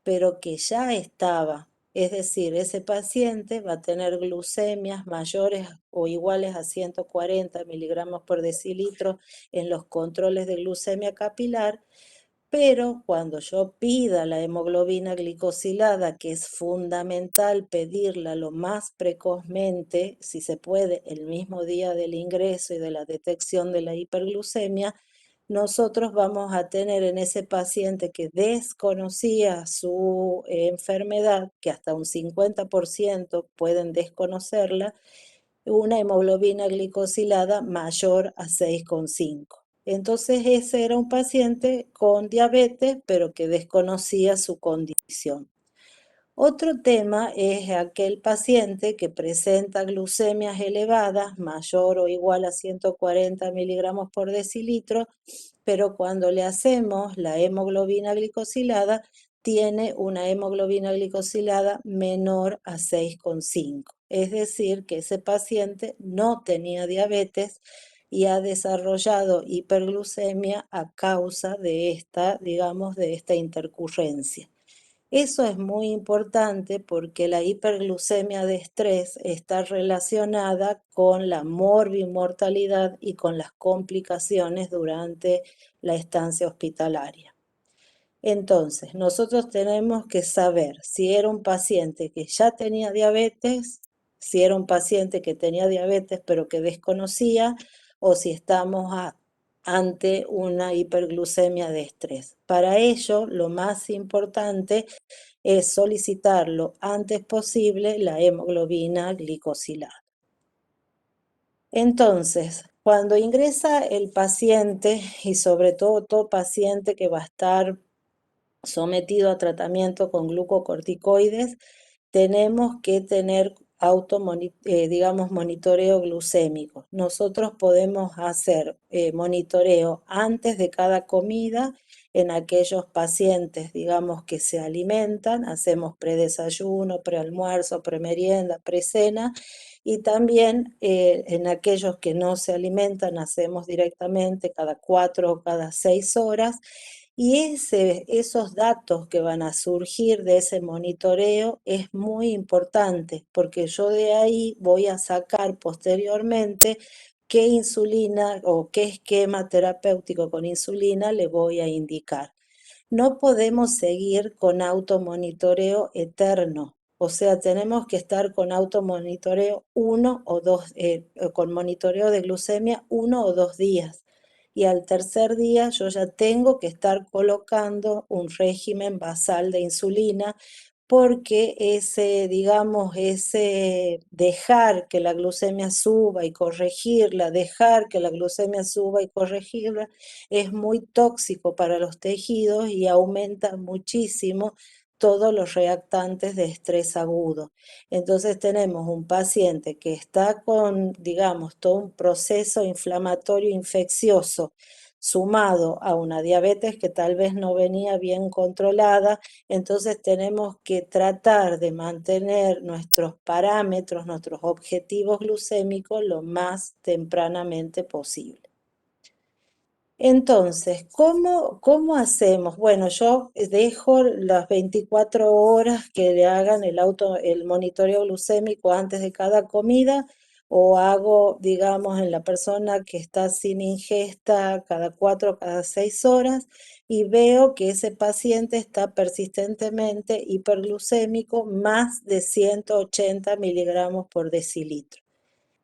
pero que ya estaba. Es decir, ese paciente va a tener glucemias mayores o iguales a 140 miligramos por decilitro en los controles de glucemia capilar, pero cuando yo pida la hemoglobina glicosilada, que es fundamental pedirla lo más precozmente, si se puede, el mismo día del ingreso y de la detección de la hiperglucemia, nosotros vamos a tener en ese paciente que desconocía su enfermedad, que hasta un 50% pueden desconocerla, una hemoglobina glicosilada mayor a 6,5. Entonces ese era un paciente con diabetes, pero que desconocía su condición. Otro tema es aquel paciente que presenta glucemias elevadas, mayor o igual a 140 miligramos por decilitro, pero cuando le hacemos la hemoglobina glicosilada, tiene una hemoglobina glicosilada menor a 6,5. Es decir, que ese paciente no tenía diabetes y ha desarrollado hiperglucemia a causa de esta, digamos, de esta intercurrencia. Eso es muy importante porque la hiperglucemia de estrés está relacionada con la morbimortalidad y con las complicaciones durante la estancia hospitalaria. Entonces, nosotros tenemos que saber si era un paciente que ya tenía diabetes, si era un paciente que tenía diabetes pero que desconocía, o si estamos ante una hiperglucemia de estrés. Para ello, lo más importante es solicitar lo antes posible la hemoglobina glicosilada. Entonces, cuando ingresa el paciente, y sobre todo paciente que va a estar sometido a tratamiento con glucocorticoides, tenemos que tener digamos, monitoreo glucémico. Nosotros podemos hacer monitoreo antes de cada comida en aquellos pacientes, digamos, que se alimentan, hacemos predesayuno, prealmuerzo, premerienda, precena, y también en aquellos que no se alimentan, hacemos directamente cada 4 o cada 6 horas. Y esos datos que van a surgir de ese monitoreo es muy importante porque yo de ahí voy a sacar posteriormente qué insulina o qué esquema terapéutico con insulina le voy a indicar. No podemos seguir con automonitoreo eterno. O sea, tenemos que estar con automonitoreo con monitoreo de glucemia 1 o 2 días. Y al tercer día yo ya tengo que estar colocando un régimen basal de insulina porque ese, digamos, ese dejar que la glucemia suba y corregirla, dejar que la glucemia suba y corregirla, es muy tóxico para los tejidos y aumenta muchísimo todos los reactantes de estrés agudo. Entonces tenemos un paciente que está con, digamos, todo un proceso inflamatorio infeccioso sumado a una diabetes que tal vez no venía bien controlada, entonces tenemos que tratar de mantener nuestros parámetros, nuestros objetivos glucémicos lo más tempranamente posible. Entonces, ¿cómo hacemos? Bueno, yo dejo las 24 horas que le hagan el monitoreo glucémico antes de cada comida o hago, digamos, en la persona que está sin ingesta cada 4 o cada 6 horas y veo que ese paciente está persistentemente hiperglucémico más de 180 miligramos por decilitro.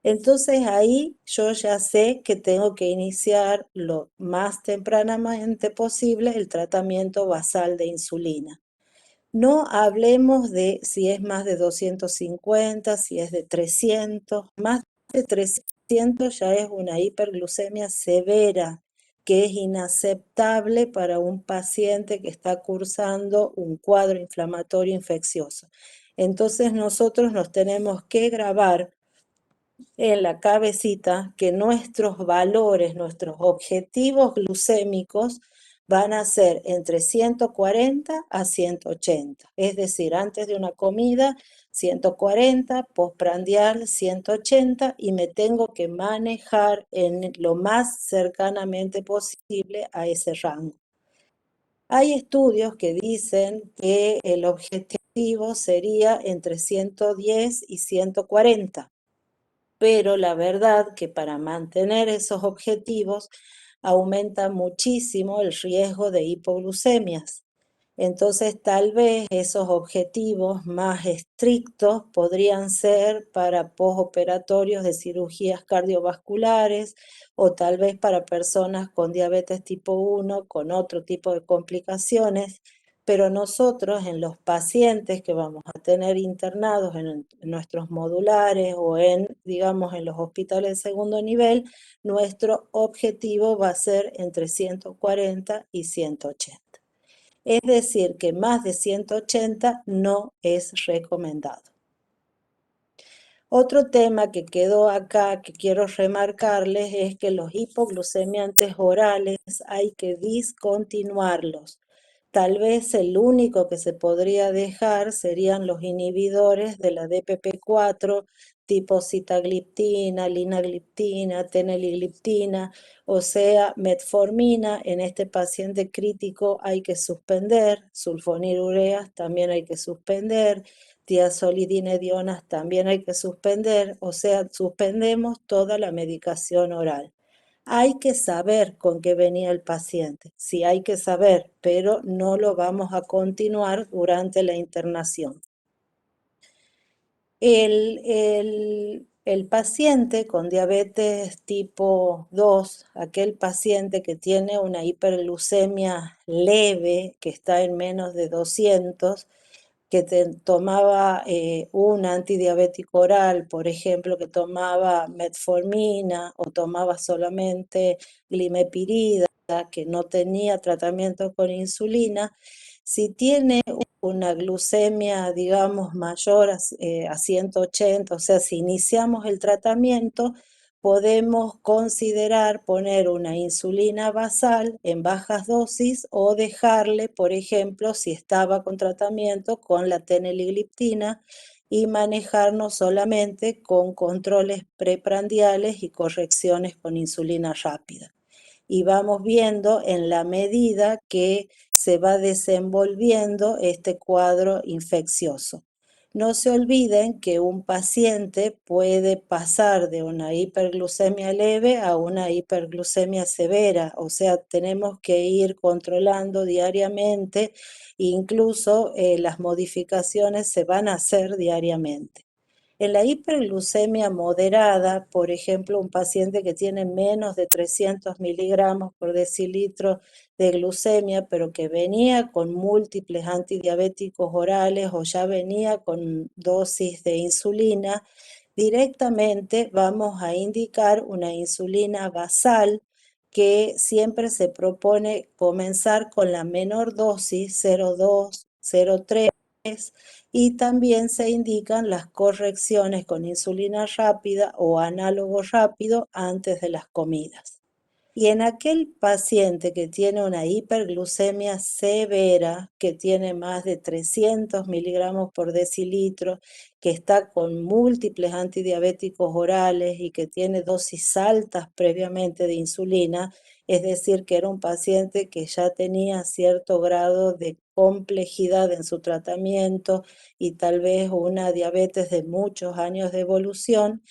Entonces ahí yo ya sé que tengo que iniciar lo más tempranamente posible el tratamiento basal de insulina. No hablemos de si es más de 250, si es de 300, más de 300 ya es una hiperglucemia severa, que es inaceptable para un paciente que está cursando un cuadro inflamatorio infeccioso. Entonces nosotros nos tenemos que grabar en la cabecita que nuestros valores, nuestros objetivos glucémicos van a ser entre 140 a 180. Es decir, antes de una comida 140, postprandial 180 y me tengo que manejar en lo más cercanamente posible a ese rango. Hay estudios que dicen que el objetivo sería entre 110 y 140, pero la verdad que para mantener esos objetivos aumenta muchísimo el riesgo de hipoglucemias. Entonces, tal vez esos objetivos más estrictos podrían ser para posoperatorios de cirugías cardiovasculares o tal vez para personas con diabetes tipo 1, con otro tipo de complicaciones, pero nosotros en los pacientes que vamos a tener internados en nuestros modulares o digamos, en los hospitales de segundo nivel, nuestro objetivo va a ser entre 140 y 180. Es decir, que más de 180 no es recomendado. Otro tema que quedó acá que quiero remarcarles es que los hipoglucemiantes orales hay que discontinuarlos. Tal vez el único que se podría dejar serían los inhibidores de la DPP4, tipo sitagliptina, linagliptina, teneligliptina, o sea, metformina. En este paciente crítico hay que suspender, sulfonilureas también hay que suspender, tiazolidinedionas también hay que suspender, o sea, suspendemos toda la medicación oral. Hay que saber con qué venía el paciente, sí hay que saber, pero no lo vamos a continuar durante la internación. El paciente con diabetes tipo 2, aquel paciente que tiene una hiperglucemia leve, que está en menos de 200, que tomaba un antidiabético oral, por ejemplo, que tomaba metformina o tomaba solamente glimepirida, que no tenía tratamiento con insulina, si tiene una glucemia, digamos, mayor a 180, o sea, si iniciamos el tratamiento, podemos considerar poner una insulina basal en bajas dosis o dejarle, por ejemplo, si estaba con tratamiento con la teneligliptina y manejarnos solamente con controles preprandiales y correcciones con insulina rápida. Y vamos viendo en la medida que se va desenvolviendo este cuadro infeccioso. No se olviden que un paciente puede pasar de una hiperglucemia leve a una hiperglucemia severa, o sea, tenemos que ir controlando diariamente, incluso las modificaciones se van a hacer diariamente. En la hiperglucemia moderada, por ejemplo, un paciente que tiene menos de 300 miligramos por decilitro de glucemia, pero que venía con múltiples antidiabéticos orales o ya venía con dosis de insulina, directamente vamos a indicar una insulina basal que siempre se propone comenzar con la menor dosis, 0,2, 0,3, y también se indican las correcciones con insulina rápida o análogo rápido antes de las comidas. Y en aquel paciente que tiene una hiperglucemia severa, que tiene más de 300 miligramos por decilitro, que está con múltiples antidiabéticos orales y que tiene dosis altas previamente de insulina, es decir, que era un paciente que ya tenía cierto grado de complejidad en su tratamiento y tal vez una diabetes de muchos años de evolución,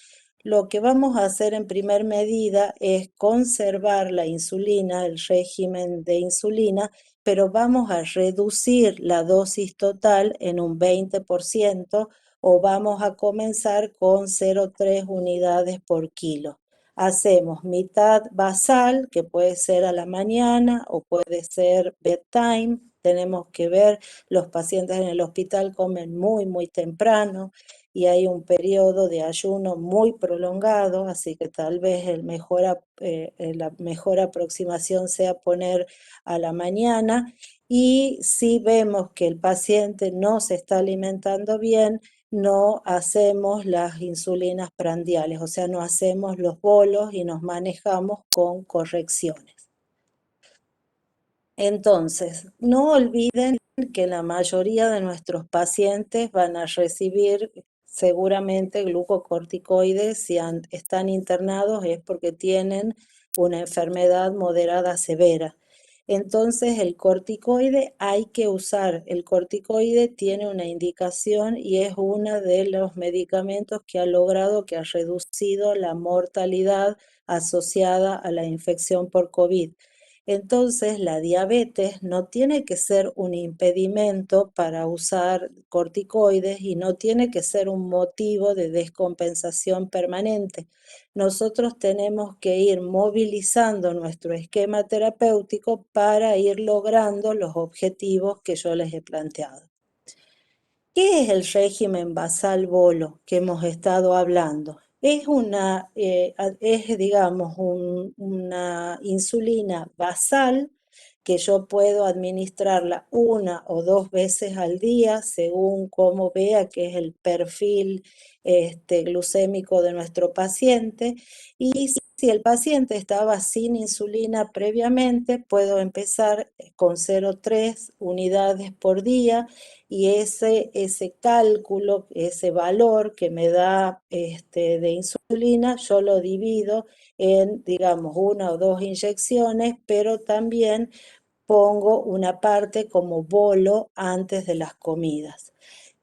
lo que vamos a hacer en primer medida es conservar la insulina, el régimen de insulina, pero vamos a reducir la dosis total en un 20% o vamos a comenzar con 0,3 unidades por kilo. Hacemos mitad basal, que puede ser a la mañana o puede ser bedtime. Tenemos que ver, los pacientes en el hospital comen muy, muy temprano y hay un periodo de ayuno muy prolongado, así que tal vez la mejor aproximación sea poner a la mañana. Y si vemos que el paciente no se está alimentando bien, no hacemos las insulinas prandiales, o sea, no hacemos los bolos y nos manejamos con correcciones. Entonces, no olviden que la mayoría de nuestros pacientes van a recibir seguramente glucocorticoides. Si están internados es porque tienen una enfermedad moderada severa. Entonces el corticoide hay que usar. El corticoide tiene una indicación y es uno de los medicamentos que ha logrado, que ha reducido la mortalidad asociada a la infección por COVID. Entonces, la diabetes no tiene que ser un impedimento para usar corticoides y no tiene que ser un motivo de descompensación permanente. Nosotros tenemos que ir movilizando nuestro esquema terapéutico para ir logrando los objetivos que yo les he planteado. ¿Qué es el régimen basal bolo que hemos estado hablando? Digamos, una insulina basal que yo puedo administrarla 1 o 2 veces al día según cómo vea que es el perfil glucémico de nuestro paciente. Y si el paciente estaba sin insulina previamente, puedo empezar con 0,3 unidades por día y ese cálculo, ese valor que me da de insulina, yo lo divido en, digamos, 1 o 2 inyecciones, pero también pongo una parte como bolo antes de las comidas.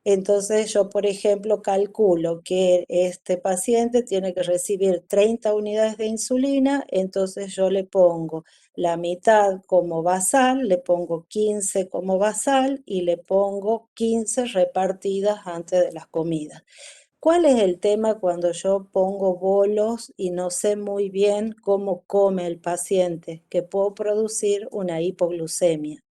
Entonces yo, por ejemplo, calculo que este paciente tiene que recibir 30 unidades de insulina, entonces yo le pongo la mitad como basal, le pongo 15 como basal y le pongo 15 repartidas antes de las comidas. ¿Cuál es el tema cuando yo pongo bolos y no sé muy bien cómo come el paciente? Que puedo producir una hipoglucemia.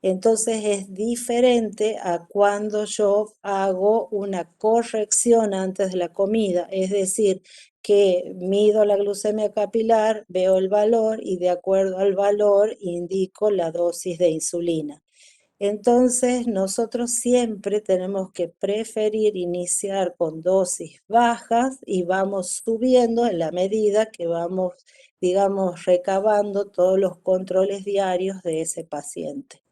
Entonces es diferente a cuando yo hago una corrección antes de la comida, es decir, que mido la glucemia capilar, veo el valor y de acuerdo al valor indico la dosis de insulina. Entonces, nosotros siempre tenemos que preferir iniciar con dosis bajas y vamos subiendo en la medida que vamos, digamos, recabando todos los controles diarios de ese paciente.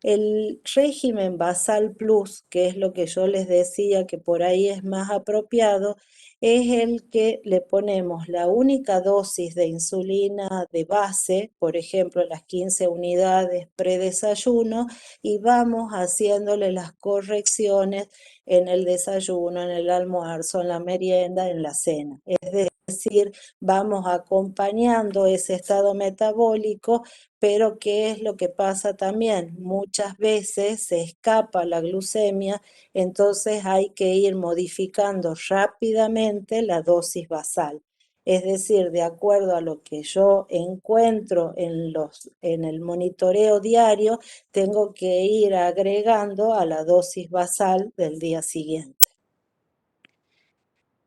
El régimen basal plus, que es lo que yo les decía que por ahí es más apropiado, es el que le ponemos la única dosis de insulina de base, por ejemplo, las 15 unidades predesayuno, y vamos haciéndole las correcciones en el desayuno, en el almuerzo, en la merienda, en la cena. Es decir, vamos acompañando ese estado metabólico, pero ¿qué es lo que pasa también? Muchas veces se escapa la glucemia, entonces hay que ir modificando rápidamente la dosis basal. Es decir, de acuerdo a lo que yo encuentro en el monitoreo diario, tengo que ir agregando a la dosis basal del día siguiente.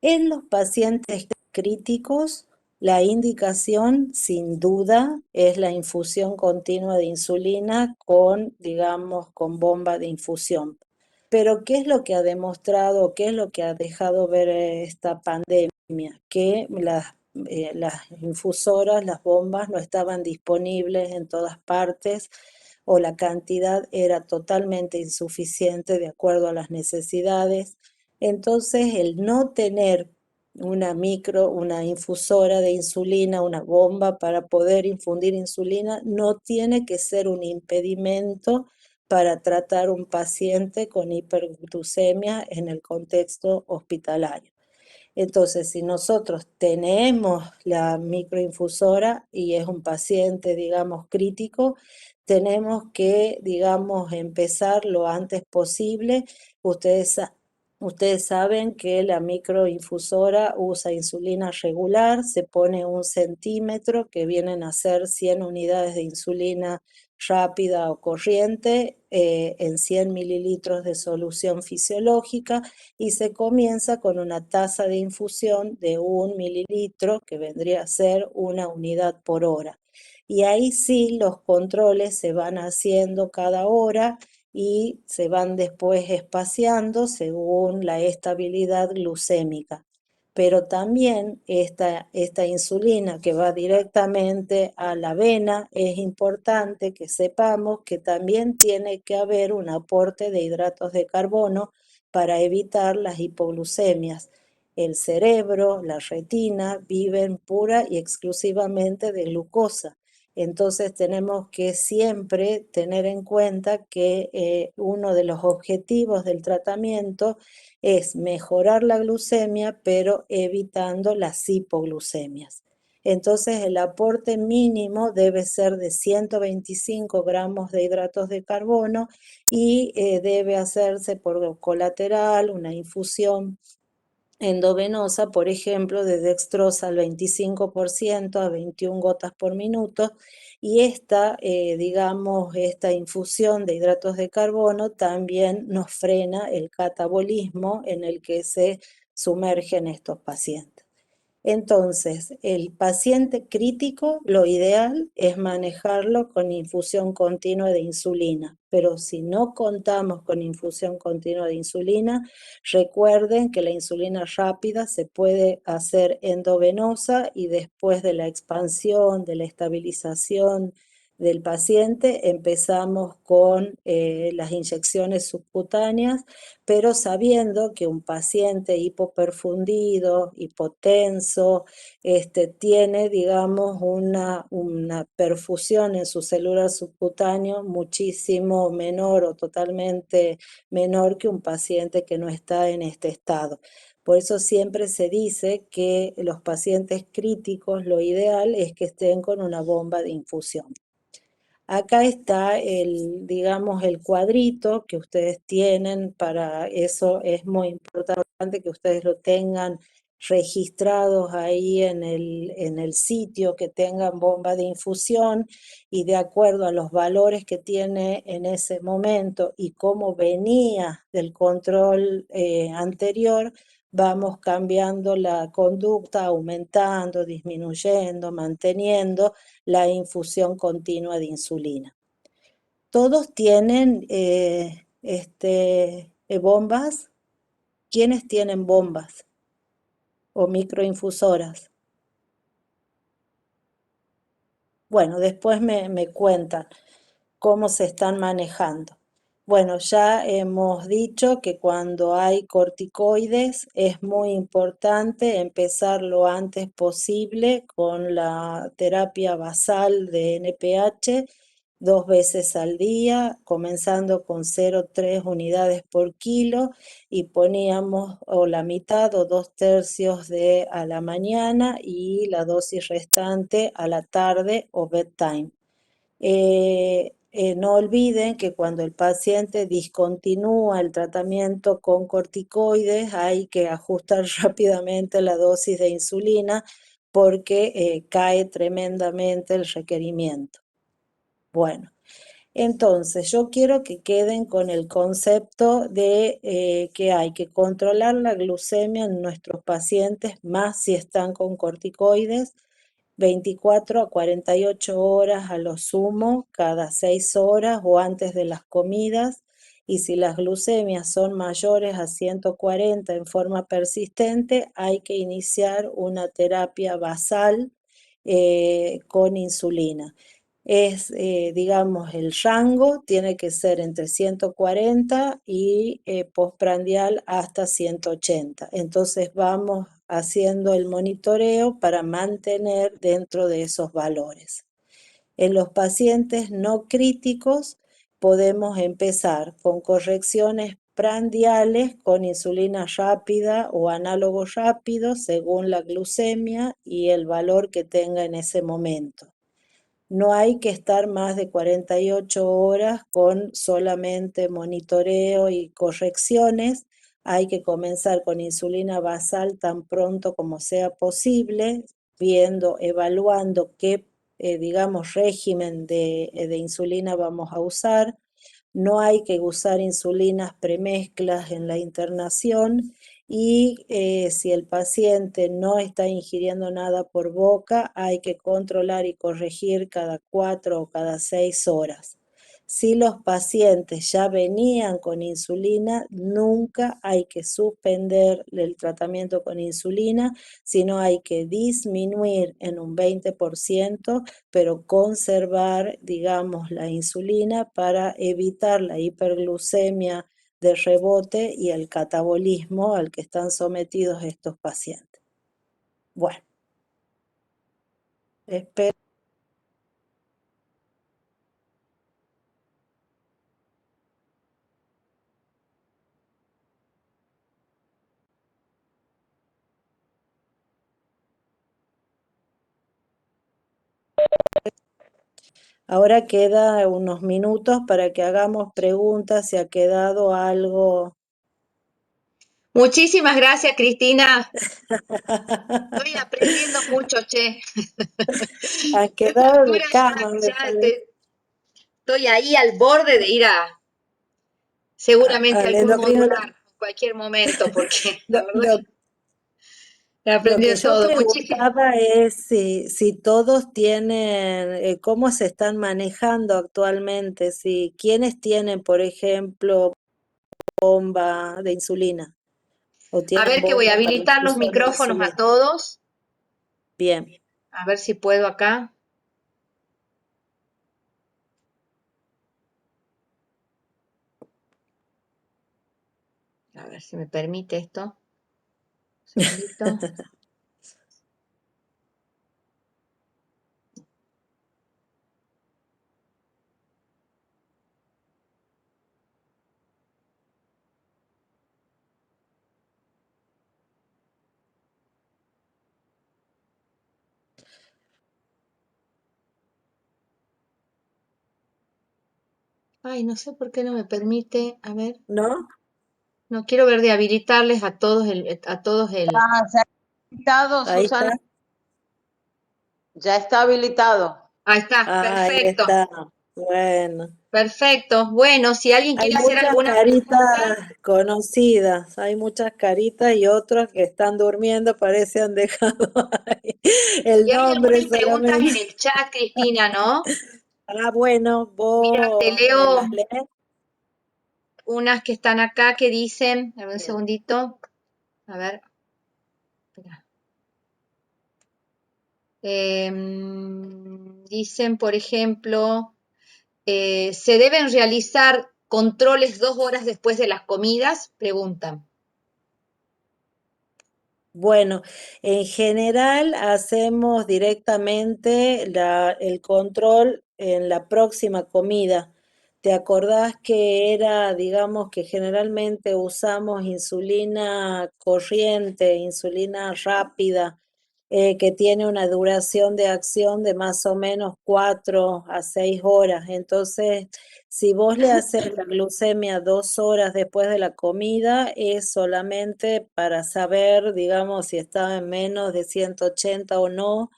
En los pacientes críticos, la indicación sin duda es la infusión continua de insulina con, digamos, con bomba de infusión. Pero ¿qué es lo que ha demostrado, qué es lo que ha dejado ver esta pandemia? Que las infusoras, las bombas no estaban disponibles en todas partes o la cantidad era totalmente insuficiente de acuerdo a las necesidades. Entonces, el no tener una infusora de insulina, una bomba para poder infundir insulina, no tiene que ser un impedimento para tratar un paciente con hiperglucemia en el contexto hospitalario. Entonces, si nosotros tenemos la microinfusora y es un paciente, digamos, crítico, tenemos que, digamos, empezar lo antes posible. Ustedes, ustedes saben que la microinfusora usa insulina regular, se pone 1 centímetro, que vienen a ser 100 unidades de insulina rápida o corriente en 100 mililitros de solución fisiológica y se comienza con una tasa de infusión de 1 mililitro, que vendría a ser 1 unidad por hora. Y ahí sí los controles se van haciendo cada hora y se van después espaciando según la estabilidad glucémica. Pero también esta insulina que va directamente a la vena, es importante que sepamos que también tiene que haber un aporte de hidratos de carbono para evitar las hipoglucemias. El cerebro, la retina, viven pura y exclusivamente de glucosa. Entonces tenemos que siempre tener en cuenta que uno de los objetivos del tratamiento es mejorar la glucemia, pero evitando las hipoglucemias. Entonces el aporte mínimo debe ser de 125 gramos de hidratos de carbono y debe hacerse por colateral, una infusión endovenosa, por ejemplo, de dextrosa al 25% a 21 gotas por minuto, y digamos, esta infusión de hidratos de carbono también nos frena el catabolismo en el que se sumergen estos pacientes. Entonces, el paciente crítico, lo ideal es manejarlo con infusión continua de insulina, pero si no contamos con infusión continua de insulina, recuerden que la insulina rápida se puede hacer endovenosa y después de la expansión, de la estabilización del paciente, empezamos con las inyecciones subcutáneas, pero sabiendo que un paciente hipoperfundido, hipotenso, tiene, digamos, una perfusión en su celular subcutáneo muchísimo menor o totalmente menor que un paciente que no está en este estado. Por eso siempre se dice que los pacientes críticos, lo ideal es que estén con una bomba de infusión. Acá está digamos, el cuadrito que ustedes tienen, para eso es muy importante que ustedes lo tengan registrados ahí en el sitio, que tengan bomba de infusión y de acuerdo a los valores que tiene en ese momento y cómo venía del control anterior, vamos cambiando la conducta, aumentando, disminuyendo, manteniendo la infusión continua de insulina. Todos tienen bombas. ¿Quiénes tienen bombas o microinfusoras? Bueno, después me cuentan cómo se están manejando. Bueno, ya hemos dicho que cuando hay corticoides es muy importante empezar lo antes posible con la terapia basal de NPH 2 veces al día, comenzando con 0,3 unidades por kilo y poníamos o la mitad o 2/3 a la mañana y la dosis restante a la tarde o bedtime. No olviden que cuando el paciente discontinúa el tratamiento con corticoides hay que ajustar rápidamente la dosis de insulina porque cae tremendamente el requerimiento. Bueno, entonces yo quiero que queden con el concepto de que hay que controlar la glucemia en nuestros pacientes, más si están con corticoides, 24 a 48 horas a lo sumo, cada 6 horas o antes de las comidas. Y si las glucemias son mayores a 140 en forma persistente, hay que iniciar una terapia basal con insulina. Digamos, el rango tiene que ser entre 140 y postprandial hasta 180. Entonces vamos haciendo el monitoreo para mantener dentro de esos valores. En los pacientes no críticos podemos empezar con correcciones prandiales con insulina rápida o análogo rápido según la glucemia y el valor que tenga en ese momento. No hay que estar más de 48 horas con solamente monitoreo y correcciones. Hay que comenzar con insulina basal tan pronto como sea posible, evaluando qué, digamos, régimen de insulina vamos a usar. No hay que usar insulinas premezclas en la internación y si el paciente no está ingiriendo nada por boca, hay que controlar y corregir cada 4 o cada 6 horas. Si los pacientes ya venían con insulina, nunca hay que suspender el tratamiento con insulina, sino hay que disminuir en un 20%, pero conservar, digamos, la insulina para evitar la hiperglucemia de rebote y el catabolismo al que están sometidos estos pacientes. Bueno, espero. Ahora queda unos minutos para que hagamos preguntas, si ha quedado algo. Muchísimas gracias, Cristina. Estoy aprendiendo mucho, che. Han A esta quedado de altura cama, me ya parece, estoy ahí al borde de ir a seguramente al algún endocrinólogo. modular en cualquier momento, porque Lo, la verdad lo- he lo que aprendido yo todo. Muchísimas. preguntaba es si todos tienen, cómo se están manejando actualmente, si quienes tienen, por ejemplo, bomba de insulina o A tienen ver que voy a bomba para habilitar los infusión de micrófonos a insulina. todos. Bien. A ver si puedo acá. A ver si me permite esto. Un segundito. Ay, no sé por qué no me permite. A ver, ¿No? no quiero ver de habilitarles a todos el. Ah, se ha habilitado, Ahí Susana, está. ya está habilitado. Ahí está, Ahí perfecto, está. Bueno. perfecto. Bueno, si alguien Hay quiere hacer muchas alguna caritas pregunta, conocidas, hay muchas caritas y otros que están durmiendo, parece han dejado ahí el y hay nombre algunas preguntas solamente. en el chat, Cristina, ¿no? Ah, bueno, Mira, te vos me las leo lees. unas que están acá que dicen, a ver un Bien. segundito, a ver, espera. Dicen, por ejemplo, ¿se deben realizar controles 2 horas después de las comidas? Preguntan. Bueno, en general hacemos directamente el control en la próxima comida. ¿Te acordás que era, digamos, que generalmente usamos insulina corriente, insulina rápida, que tiene una duración de acción de más o menos 4 a 6 horas? Entonces, si vos le haces la glucemia 2 horas después de la comida, es solamente para saber, digamos, si está en menos de 180 o no,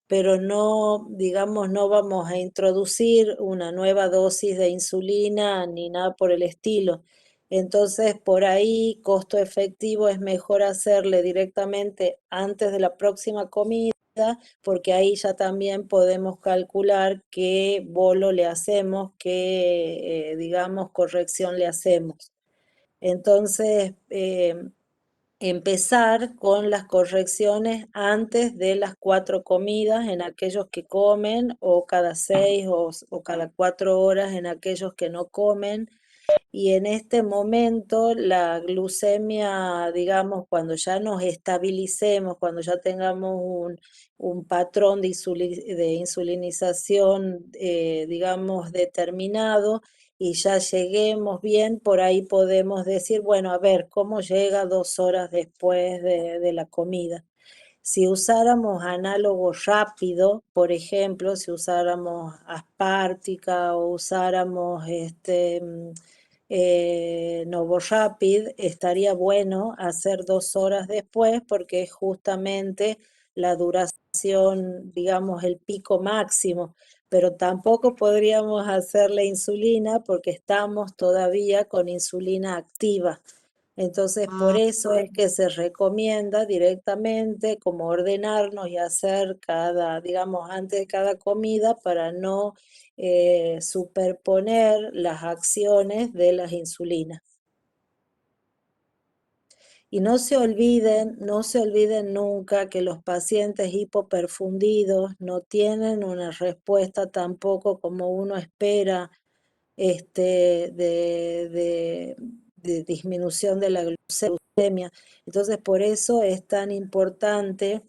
pero no, digamos, no vamos a introducir una nueva dosis de insulina ni nada por el estilo. Entonces, por ahí, costo efectivo es mejor hacerle directamente antes de la próxima comida, porque ahí ya también podemos calcular qué bolo le hacemos, qué, digamos, corrección le hacemos. Entonces, empezar con las correcciones antes de las 4 comidas en aquellos que comen, o cada 6 o cada 4 horas en aquellos que no comen. Y en este momento la glucemia, digamos, cuando ya nos estabilicemos, cuando ya tengamos un patrón de insulinización, digamos, determinado, y ya lleguemos bien, por ahí podemos decir, bueno, a ver, ¿cómo llega 2 horas después de la comida? Si usáramos análogo rápido, por ejemplo, si usáramos Aspártica o usáramos Novorapid, estaría bueno hacer 2 horas después, porque es justamente la duración, digamos, el pico máximo. Pero tampoco podríamos hacer la insulina porque estamos todavía con insulina activa. Entonces, por eso es que se recomienda directamente como ordenarnos y hacer digamos, antes de cada comida para no superponer las acciones de las insulinas. Y no se olviden nunca que los pacientes hipoperfundidos no tienen una respuesta tampoco como uno espera de disminución de la glucemia. Entonces, por eso es tan importante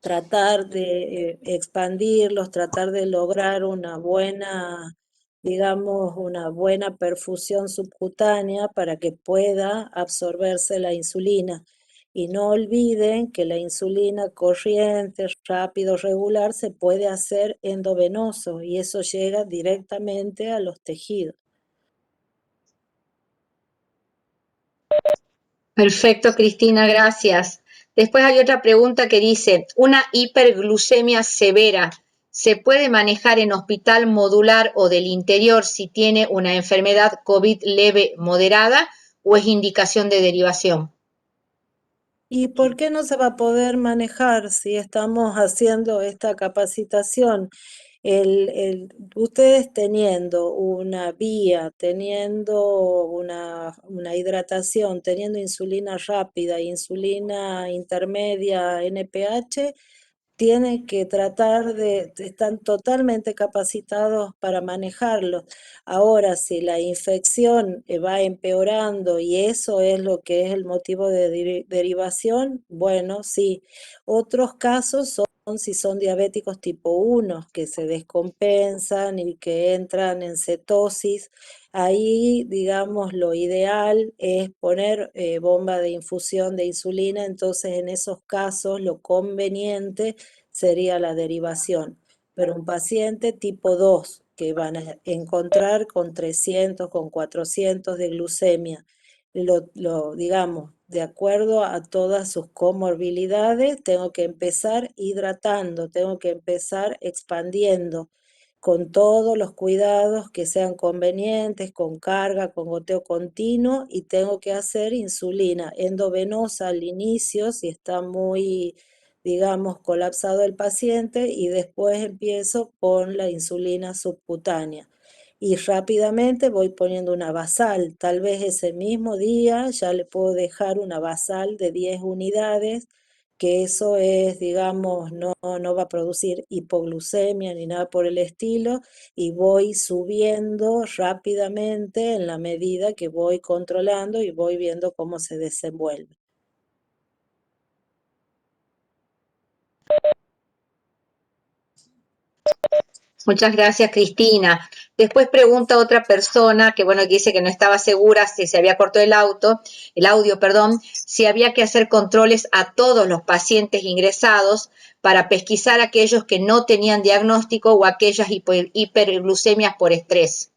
tratar de expandirlos, tratar de lograr una buena, digamos, una buena perfusión subcutánea para que pueda absorberse la insulina. Y no olviden que la insulina corriente, rápido, regular, se puede hacer endovenoso y eso llega directamente a los tejidos. Perfecto, Cristina, gracias. Después hay otra pregunta que dice, ¿una hiperglucemia severa se puede manejar en hospital modular o del interior si tiene una enfermedad COVID leve moderada o es indicación de derivación? ¿Y por qué no se va a poder manejar si estamos haciendo esta capacitación? Ustedes teniendo una vía, teniendo una hidratación, teniendo insulina rápida, insulina intermedia, NPH, tienen que están totalmente capacitados para manejarlo. Ahora, si la infección va empeorando y eso es lo que es el motivo de derivación, bueno, sí. Otros casos son si son diabéticos tipo 1, que se descompensan y que entran en cetosis. Ahí, digamos, lo ideal es poner bomba de infusión de insulina, entonces en esos casos lo conveniente sería la derivación. Pero un paciente tipo 2, que van a encontrar con 300, con 400 de glucemia, digamos, de acuerdo a todas sus comorbilidades, tengo que empezar hidratando, tengo que empezar expandiendo con todos los cuidados que sean convenientes, con carga, con goteo continuo, y tengo que hacer insulina endovenosa al inicio si está muy, digamos, colapsado el paciente, y después empiezo con la insulina subcutánea. Y rápidamente voy poniendo una basal, tal vez ese mismo día ya le puedo dejar una basal de 10 unidades, que eso es, digamos, no va a producir hipoglucemia ni nada por el estilo, y voy subiendo rápidamente en la medida que voy controlando y voy viendo cómo se desenvuelve. Muchas gracias, Cristina. Después pregunta otra persona que, bueno, que dice que no estaba segura si se había cortado el audio, perdón, si había que hacer controles a todos los pacientes ingresados para pesquisar aquellos que no tenían diagnóstico o aquellas hiperglucemias por estrés.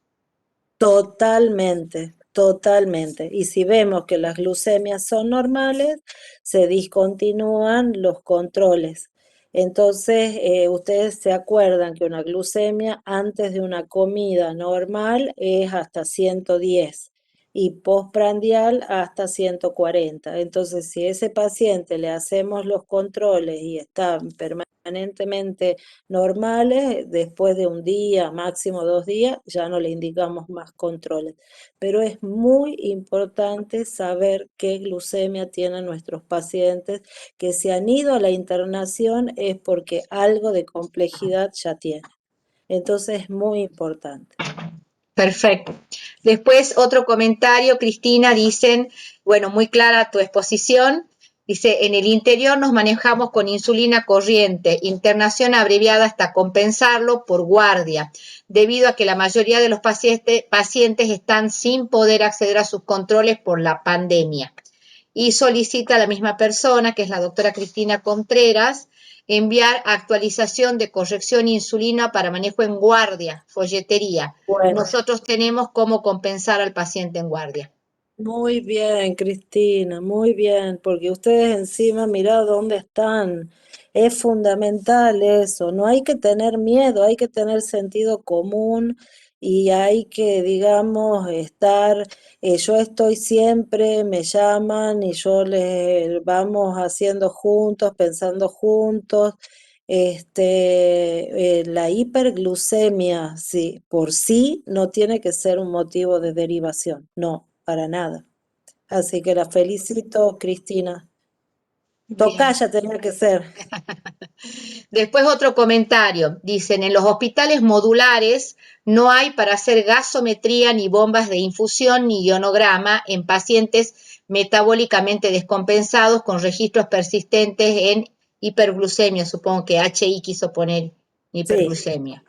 Totalmente, totalmente. Y si vemos que las glucemias son normales, se discontinúan los controles. Entonces, ustedes se acuerdan que una glucemia antes de una comida normal es hasta 110 y postprandial hasta 140. Entonces, si a ese paciente le hacemos los controles y está permanentemente normales, después de un día, máximo 2 días, ya no le indicamos más controles. Pero es muy importante saber qué glucemia tienen nuestros pacientes, que si han ido a la internación es porque algo de complejidad ya tienen. Entonces es muy importante. Perfecto. Después otro comentario, Cristina, dicen, bueno, muy clara tu exposición. Dice, en el interior nos manejamos con insulina corriente, internación abreviada hasta compensarlo por guardia, debido a que la mayoría de los pacientes están sin poder acceder a sus controles por la pandemia. Y solicita a la misma persona, que es la doctora Cristina Contreras, enviar actualización de corrección insulina para manejo en guardia, folletería. Bueno, Nosotros tenemos cómo compensar al paciente en guardia. muy bien, Cristina, muy bien, porque ustedes encima, mirá dónde están. Es fundamental eso, no hay que tener miedo, hay que tener sentido común y hay que, digamos, estar, yo estoy siempre, me llaman y yo les vamos haciendo juntos, pensando juntos. La hiperglucemia, sí, por sí no tiene que ser un motivo de derivación, no, para nada. Así que la felicito, Cristina. Bien. Tocaya tenía que ser. Después otro comentario. Dicen, en los hospitales modulares no hay para hacer gasometría ni bombas de infusión ni ionograma en pacientes metabólicamente descompensados con registros persistentes en hiperglucemia. Supongo que HI quiso poner Sí. hiperglucemia.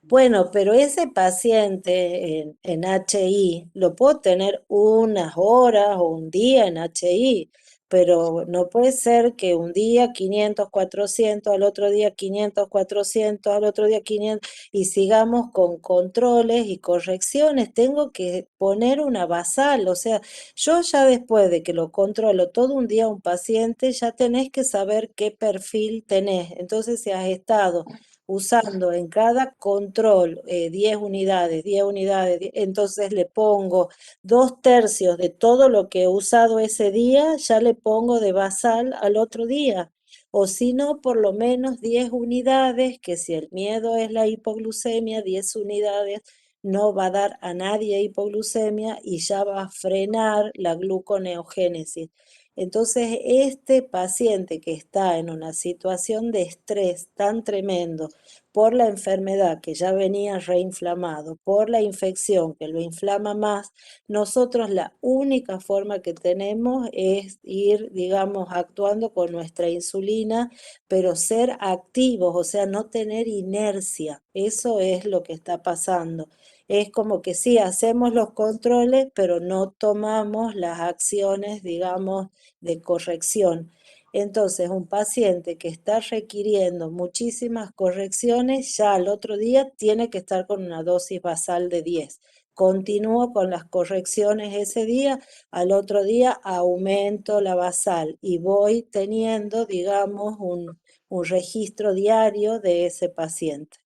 Bueno, pero ese paciente en HI lo puedo tener unas horas o un día en HI, pero no puede ser que un día 500, 400, al otro día 500, 400, al otro día 500 y sigamos con controles y correcciones. Tengo que poner una basal, o sea, yo ya después de que lo controlo todo un día a un paciente, ya tenés que saber qué perfil tenés. Entonces, si has estado usando en cada control 10 unidades, 10 unidades, entonces le pongo 2/3 de todo lo que he usado ese día, ya le pongo de basal al otro día. O si no, por lo menos 10 unidades, que si el miedo es la hipoglucemia, 10 unidades no va a dar a nadie hipoglucemia y ya va a frenar la gluconeogénesis. Entonces, este paciente que está en una situación de estrés tan tremendo por la enfermedad que ya venía reinflamado, por la infección que lo inflama más, nosotros la única forma que tenemos es ir, digamos, actuando con nuestra insulina, pero ser activos, o sea, no tener inercia. Eso es lo que está pasando. Es como que sí, hacemos los controles, pero no tomamos las acciones, digamos, de corrección. Entonces, un paciente que está requiriendo muchísimas correcciones, ya al otro día tiene que estar con una dosis basal de 10. Continúo con las correcciones ese día, al otro día aumento la basal y voy teniendo, digamos, un registro diario de ese paciente.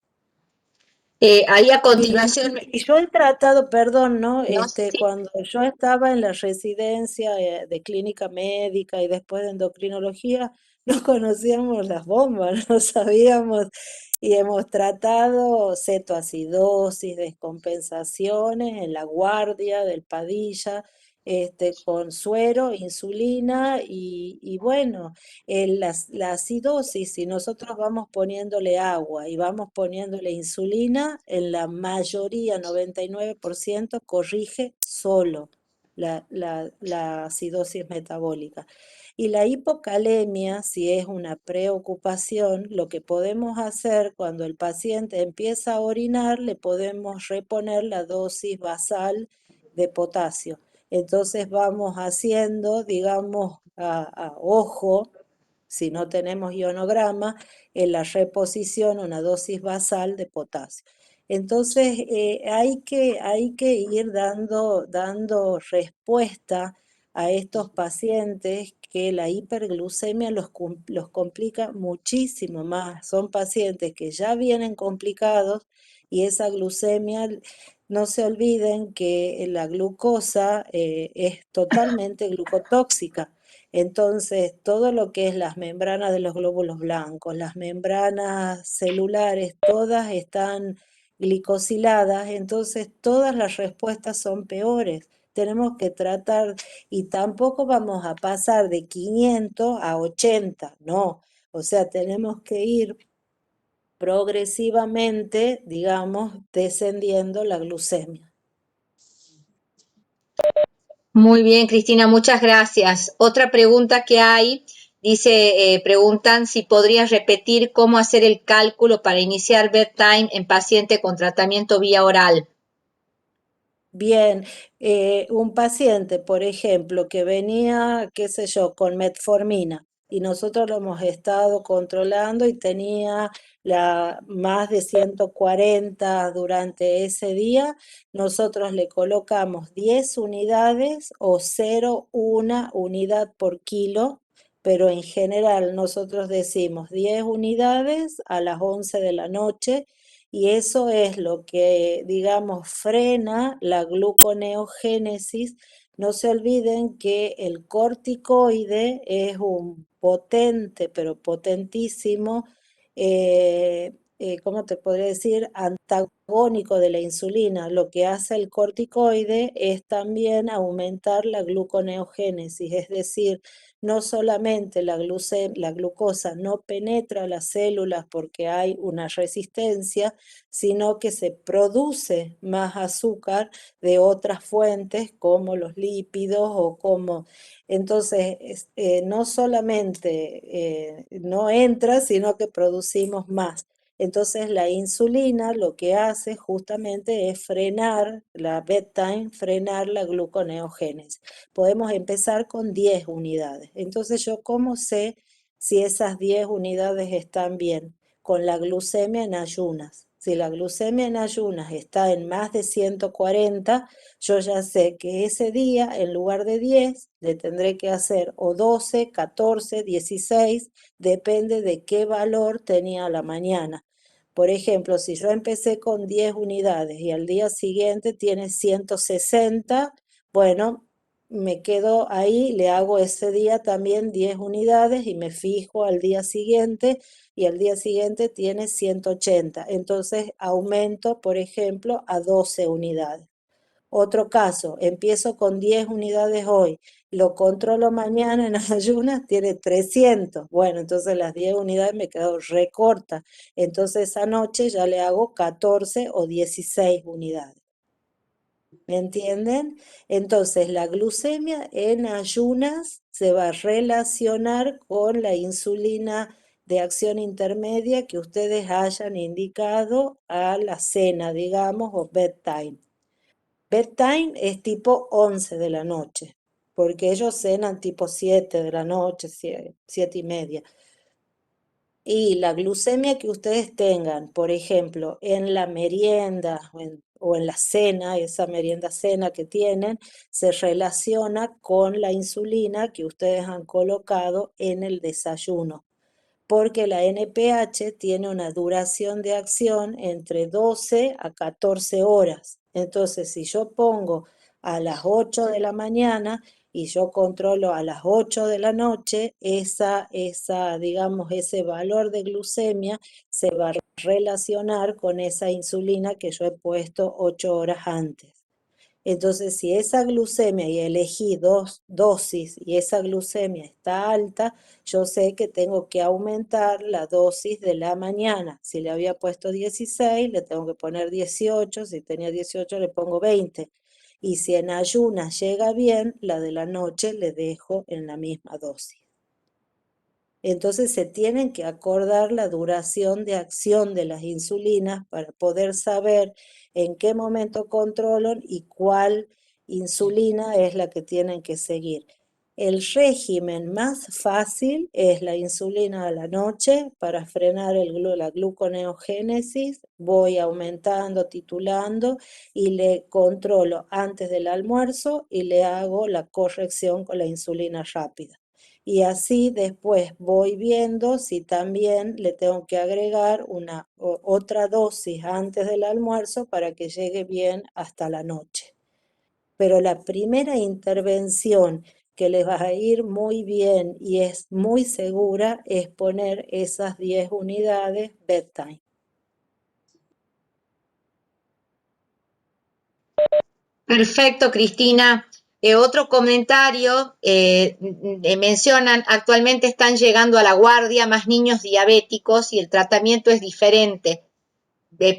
Ahí a Y, continuación, y yo he tratado, perdón, ¿no? no, sí, Cuando yo estaba en la residencia de clínica médica y después de endocrinología, no conocíamos las bombas, no sabíamos, y hemos tratado cetoacidosis, descompensaciones en la guardia del Padilla, con suero, insulina y bueno, la acidosis, si nosotros vamos poniéndole agua y vamos poniéndole insulina, en la mayoría, 99%, corrige solo la acidosis metabólica. Y la hipocalemia, si es una preocupación, lo que podemos hacer cuando el paciente empieza a orinar, le podemos reponer la dosis basal de potasio. Entonces vamos haciendo, digamos, a ojo, si no tenemos ionograma, en la reposición una dosis basal de potasio. Entonces, hay que ir dando respuesta a estos pacientes que la hiperglucemia los complica muchísimo más. Son pacientes que ya vienen complicados y esa glucemia, no se olviden que la glucosa es totalmente glucotóxica. Entonces, todo lo que es las membranas de los glóbulos blancos, las membranas celulares, todas están glicosiladas, entonces todas las respuestas son peores. Tenemos que tratar, y tampoco vamos a pasar de 500 a 80, no. O sea, tenemos que ir progresivamente, digamos, descendiendo la glucemia. muy bien, Cristina, muchas gracias. Otra pregunta que hay, dice, preguntan si podrías repetir cómo hacer el cálculo para iniciar bedtime en paciente con tratamiento vía oral. Bien, un paciente, por ejemplo, que venía, qué sé yo, con metformina y nosotros lo hemos estado controlando y tenía más de 140 durante ese día, nosotros le colocamos 10 unidades o 0,1 unidad por kilo, pero en general nosotros decimos 10 unidades a las 11 de la noche y eso es lo que, digamos, frena la gluconeogénesis. No se olviden que el corticoide es un potente, pero potentísimo, ¿cómo te podría decir? Antagónico de la insulina. Lo que hace el corticoide es también aumentar la gluconeogénesis, es decir, no solamente la glucosa no penetra las células porque hay una resistencia, sino que se produce más azúcar de otras fuentes como los lípidos o como... Entonces, no solamente no entra, sino que producimos más. Entonces, la insulina lo que hace justamente es frenar la bedtime, frenar la gluconeogénesis. Podemos empezar con 10 unidades. Entonces, ¿yo cómo sé si esas 10 unidades están bien? Con la glucemia en ayunas. Si la glucemia en ayunas está en más de 140, yo ya sé que ese día, en lugar de 10, le tendré que hacer o 12, 14, 16, depende de qué valor tenía a la mañana. Por ejemplo, si yo empecé con 10 unidades y al día siguiente tiene 160, bueno, me quedo ahí, le hago ese día también 10 unidades y me fijo al día siguiente y al día siguiente tiene 180. Entonces aumento, por ejemplo, a 12 unidades. Otro caso, empiezo con 10 unidades hoy, lo controlo mañana en ayunas, tiene 300. Bueno, entonces las 10 unidades me quedo recorta. Entonces esa noche ya le hago 14 o 16 unidades. ¿Me entienden? Entonces la glucemia en ayunas se va a relacionar con la insulina de acción intermedia que ustedes hayan indicado a la cena, digamos, o bedtime. Bedtime es tipo 11 de la noche, porque ellos cenan tipo 7 de la noche, 7:30. Y la glucemia que ustedes tengan, por ejemplo, en la merienda o en la cena, esa merienda cena que tienen, se relaciona con la insulina que ustedes han colocado en el desayuno porque la NPH tiene una duración de acción entre 12 a 14 horas. Entonces, si yo pongo a las 8 de la mañana y yo controlo a las 8 de la noche, digamos, ese valor de glucemia se va a relacionar con esa insulina que yo he puesto 8 horas antes. Entonces, si esa glucemia, y elegí dos dosis, y esa glucemia está alta, yo sé que tengo que aumentar la dosis de la mañana. Si le había puesto 16, le tengo que poner 18, si tenía 18 le pongo 20. Y si en ayunas llega bien, la de la noche le dejo en la misma dosis. Entonces se tienen que acordar la duración de acción de las insulinas para poder saber en qué momento controlan y cuál insulina es la que tienen que seguir. El régimen más fácil es la insulina a la noche para frenar la gluconeogénesis. Voy aumentando, titulando y le controlo antes del almuerzo y le hago la corrección con la insulina rápida. Y así después voy viendo si también le tengo que agregar otra dosis antes del almuerzo para que llegue bien hasta la noche. Pero la primera intervención que les va a ir muy bien y es muy segura es poner esas 10 unidades bedtime. Perfecto, Cristina. Otro comentario, mencionan, actualmente están llegando a la guardia más niños diabéticos y el tratamiento es diferente.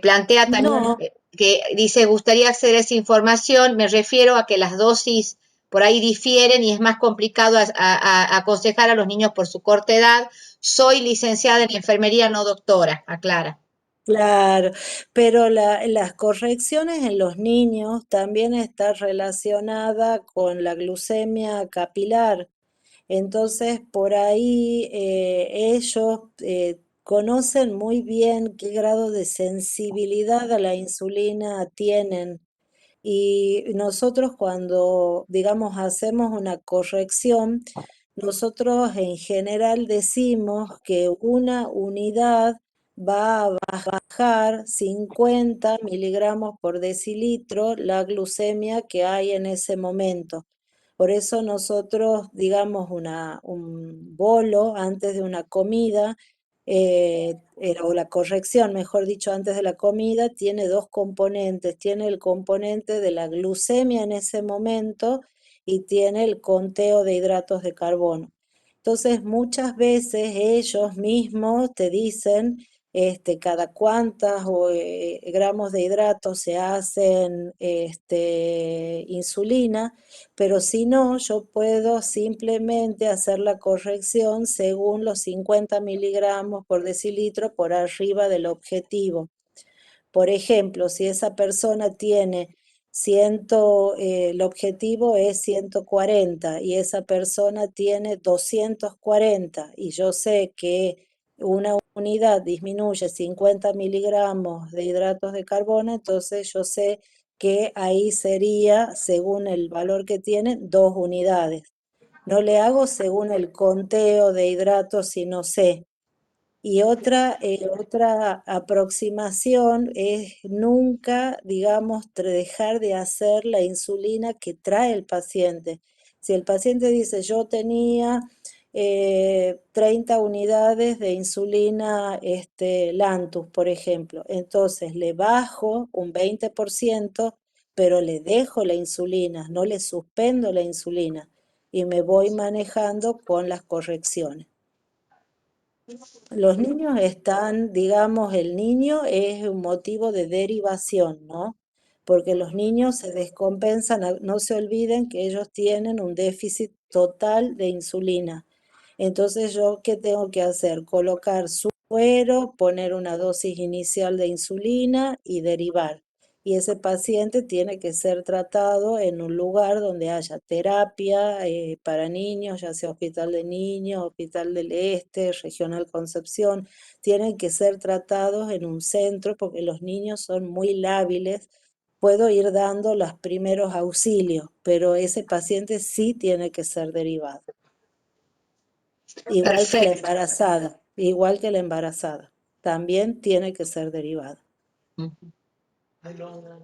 Plantea también No, que dice, gustaría acceder a esa información, me refiero a que las dosis por ahí difieren y es más complicado aconsejar a los niños por su corta edad. Soy licenciada en enfermería, no doctora, aclara. claro, pero las correcciones en los niños también está relacionada con la glucemia capilar. Entonces, por ahí ellos conocen muy bien qué grado de sensibilidad a la insulina tienen. Y nosotros cuando, digamos, hacemos una corrección, nosotros en general decimos que una unidad va a bajar 50 miligramos por decilitro la glucemia que hay en ese momento. Por eso nosotros, digamos, un bolo antes de una comida, o la corrección, mejor dicho, antes de la comida, tiene dos componentes. Tiene el componente de la glucemia en ese momento y tiene el conteo de hidratos de carbono. Entonces, muchas veces ellos mismos te dicen cada cuántas gramos de hidratos se hacen insulina, pero si no, yo puedo simplemente hacer la corrección según los 50 miligramos por decilitro por arriba del objetivo. Por ejemplo, si esa persona tiene el objetivo es 140 y esa persona tiene 240 y yo sé que una unidad disminuye 50 miligramos de hidratos de carbono, entonces yo sé que ahí sería, según el valor que tiene, 2 unidades. No le hago según el conteo de hidratos, sino sé. Y otra aproximación es nunca, digamos, dejar de hacer la insulina que trae el paciente. Si el paciente dice, yo tenía 30 unidades de insulina Lantus, por ejemplo, entonces le bajo un 20%, pero le dejo la insulina, no le suspendo la insulina y me voy manejando con las correcciones. Los niños están, digamos, el niño es un motivo de derivación, ¿no? Porque los niños se descompensan, no se olviden que ellos tienen un déficit total de insulina. Entonces, ¿yo qué tengo que hacer? Colocar suero, poner una dosis inicial de insulina y derivar. Y ese paciente tiene que ser tratado en un lugar donde haya terapia para niños, ya sea Hospital de Niños, Hospital del Este, Regional Concepción. Tienen que ser tratados en un centro porque los niños son muy lábiles. Puedo ir dando los primeros auxilios, pero ese paciente sí tiene que ser derivado. Igual que la Perfecto. embarazada, igual que la embarazada. También tiene que ser derivada.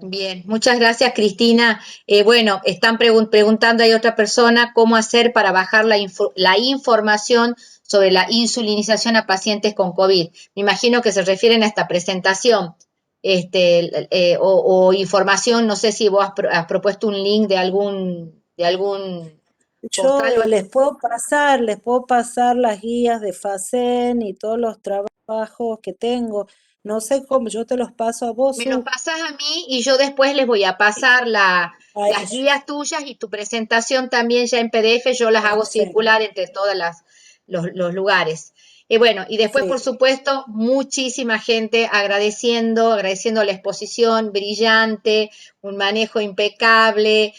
Bien, muchas gracias, Cristina. Bueno, están preguntando, hay otra persona, cómo hacer para bajar la información sobre la insulinización a pacientes con COVID. Me imagino que se refieren a esta presentación, o información, no sé si vos has propuesto un link de algún Yo portal. les puedo pasar las guías de FACEN y todos los trabajos que tengo. No sé cómo, yo te los paso a vos, Me los pasás a mí y yo después les voy a pasar a las ellos. guías tuyas y tu presentación también ya en PDF, yo las hago Perfecto. circular entre todos los lugares. Y bueno, y después, por Sí. supuesto, muchísima gente agradeciendo la exposición brillante, un manejo impecable,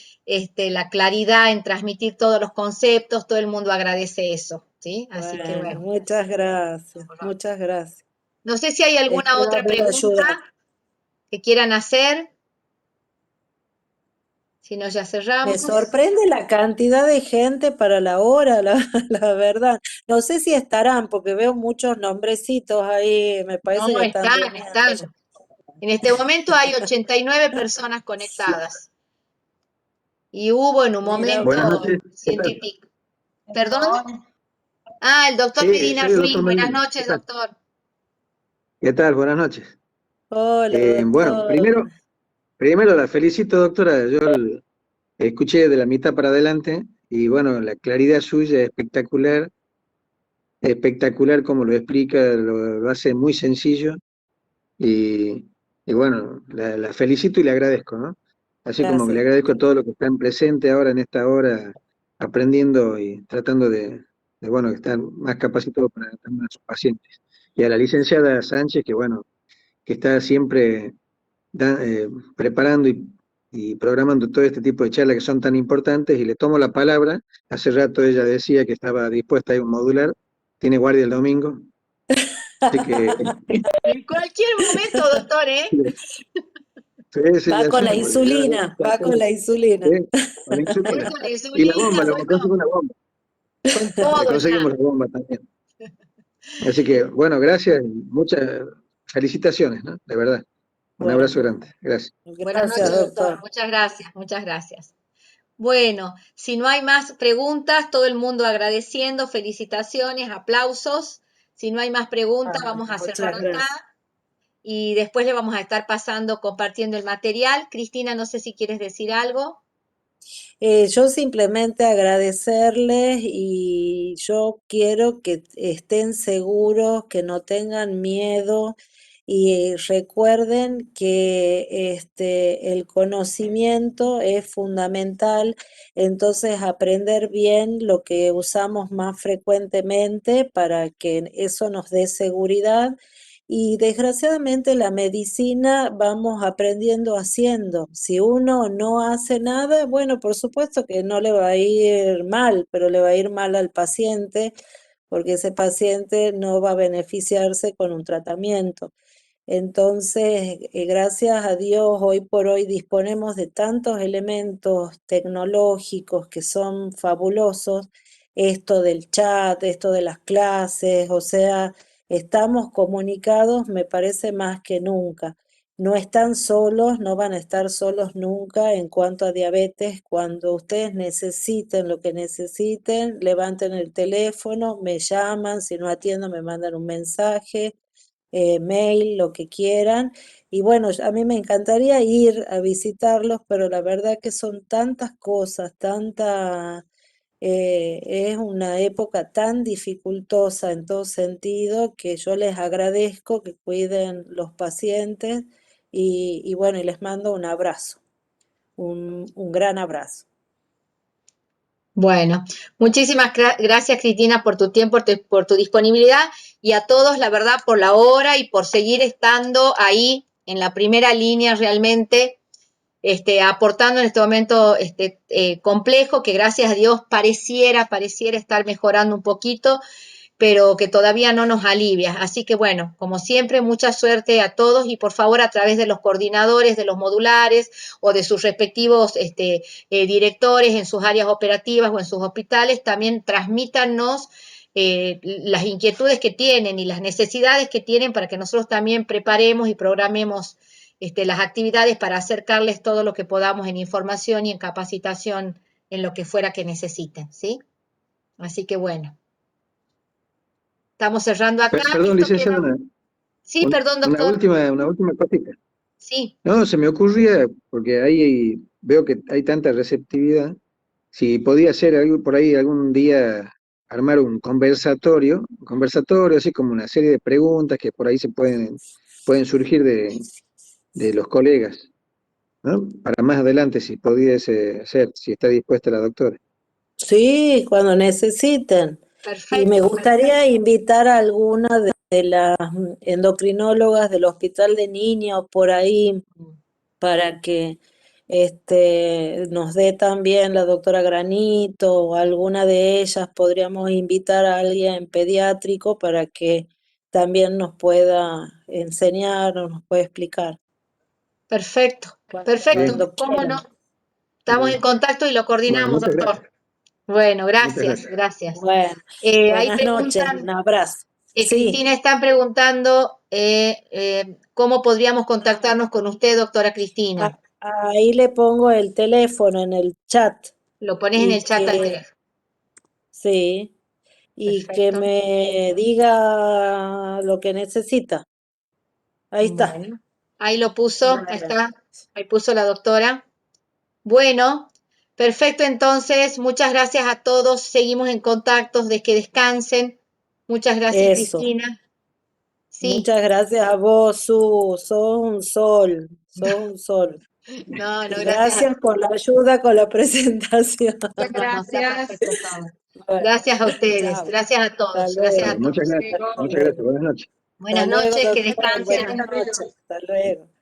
la claridad en transmitir todos los conceptos, todo el mundo agradece eso, ¿sí? Así que Bueno, bueno. muchas gracias, muchas gracias. No sé si hay alguna Espero otra haber pregunta ayudado. que quieran hacer. Si no, ya Me cerramos. sorprende la cantidad de gente para la hora, la verdad. No sé si estarán, porque veo muchos nombrecitos ahí, me No, parece que están están, durmiendo están. ya. En este momento hay 89 personas conectadas. Y hubo en un Mira momento Buenas vos. noches, ¿qué 100 y tal? pico. ¿Perdón? Ah, el doctor Sí, Medina soy el doctor Ruiz. Buenas Medina. ¿Qué noches, tal? doctor. ¿Qué tal? Buenas noches. Hola, Bueno, doctor. primero la felicito, doctora. Yo escuché de la mitad para adelante y bueno, la claridad suya es espectacular, espectacular como lo explica, lo hace muy sencillo y, y bueno, la felicito y le agradezco, ¿no? Así como que le Gracias. agradezco a todos los que están presentes ahora en esta hora, aprendiendo y tratando bueno, estar más capacitados para atender a sus pacientes. Y a la licenciada Sánchez, que bueno, que está siempre preparando y programando todo este tipo de charlas que son tan importantes, y le tomo la palabra. Hace rato ella decía que estaba dispuesta a ir a un modular, tiene guardia el domingo, así que En cualquier momento, doctor, ¿eh? sí, Va ya con sé, la porque ya insulina, va con la insulina. con la Voy insulina. con la Y la insulina, bomba, le voy conseguimos una bomba, con le todo ya. conseguimos la bomba también. Así que, bueno, gracias, muchas, felicitaciones, ¿no? De verdad. Un Bueno, abrazo grande. Gracias. Buenas gracias, noches, doctor. doctor. Muchas gracias, muchas gracias. Bueno, si no hay más preguntas, todo el mundo agradeciendo, felicitaciones, aplausos. Si no hay más preguntas, vamos a Muchas cerrar acá gracias. y después le vamos a estar pasando, compartiendo el material. Cristina, no sé si quieres decir algo. Yo simplemente agradecerles y yo quiero que estén seguros, que no tengan miedo y recuerden que el conocimiento es fundamental, entonces aprender bien lo que usamos más frecuentemente para que eso nos dé seguridad. Y desgraciadamente la medicina vamos aprendiendo haciendo. Si uno no hace nada, bueno, por supuesto que no le va a ir mal, pero le va a ir mal al paciente porque ese paciente no va a beneficiarse con un tratamiento. Entonces, gracias a Dios, hoy por hoy disponemos de tantos elementos tecnológicos que son fabulosos, esto del chat, esto de las clases, o sea, estamos comunicados, me parece más que nunca. No están solos, no van a estar solos nunca en cuanto a diabetes. Cuando ustedes necesiten lo que necesiten, levanten el teléfono, me llaman, si no atiendo me mandan un mensaje, mail, lo que quieran. Y bueno, a mí me encantaría ir a visitarlos, pero la verdad que son tantas cosas, es una época tan dificultosa en todo sentido que yo les agradezco que cuiden los pacientes y bueno, y les mando un abrazo, un gran abrazo. Bueno, muchísimas gracias, Cristina, por tu tiempo, por tu disponibilidad y a todos, la verdad, por la hora y por seguir estando ahí en la primera línea realmente, aportando en este momento complejo que gracias a Dios pareciera estar mejorando un poquito, pero que todavía no nos alivia. Así que bueno, como siempre, mucha suerte a todos y por favor a través de los coordinadores de los modulares o de sus respectivos directores en sus áreas operativas o en sus hospitales, también transmítanos las inquietudes que tienen y las necesidades que tienen para que nosotros también preparemos y programemos las actividades para acercarles todo lo que podamos en información y en capacitación en lo que fuera que necesiten, ¿sí? Así que bueno. Estamos cerrando acá. Perdón, licenciada, Sí, perdón, una doctor. última cosita. Sí, No, se me ocurría, porque ahí veo que hay tanta receptividad, si podía ser algo por ahí algún día armar un conversatorio así como una serie de preguntas que por ahí pueden surgir de los colegas, ¿no? Para más adelante, si pudiese ser, si está dispuesta la doctora. Sí, cuando necesiten. Y me perfecto. gustaría invitar a alguna de las endocrinólogas del Hospital de Niños por ahí para que nos dé también la doctora Granito o alguna de ellas. Podríamos invitar a alguien pediátrico para que también nos pueda enseñar o nos pueda explicar Perfecto, Bien, perfecto. cuando ¿Cómo no? quieran. Estamos en contacto y lo bueno, coordinamos, muchas gracias. doctor. Bueno, Muchas gracias, gracias. gracias. Bueno, Ahí buenas noches, un preguntan, abrazo. Sí. Cristina, están preguntando cómo podríamos contactarnos con usted, doctora Cristina. Ahí le pongo el teléfono en el chat Lo pones en el y chat al que, teléfono. sí, y que Perfecto. me diga lo que necesita. Ahí está. Bueno, ahí lo puso, ahí Bueno, está, ahí puso la doctora. Bueno, perfecto entonces, muchas gracias a todos, seguimos en contacto, de que descansen. Muchas gracias, eso. Cristina. Sí, Muchas gracias a vos, Su. Sos un sol, sos un sol. no, no, gracias a Gracias por la ayuda con la presentación. no, no, está perfecto todo. Bueno, Gracias a ustedes, chao. gracias a Hasta todos, gracias luego. a Muchas todos. gracias. Hasta Muchas luego. gracias. Buenas noches. Hasta Buenas luego, noches, que doctor. Buenas descansen. noches. Hasta luego.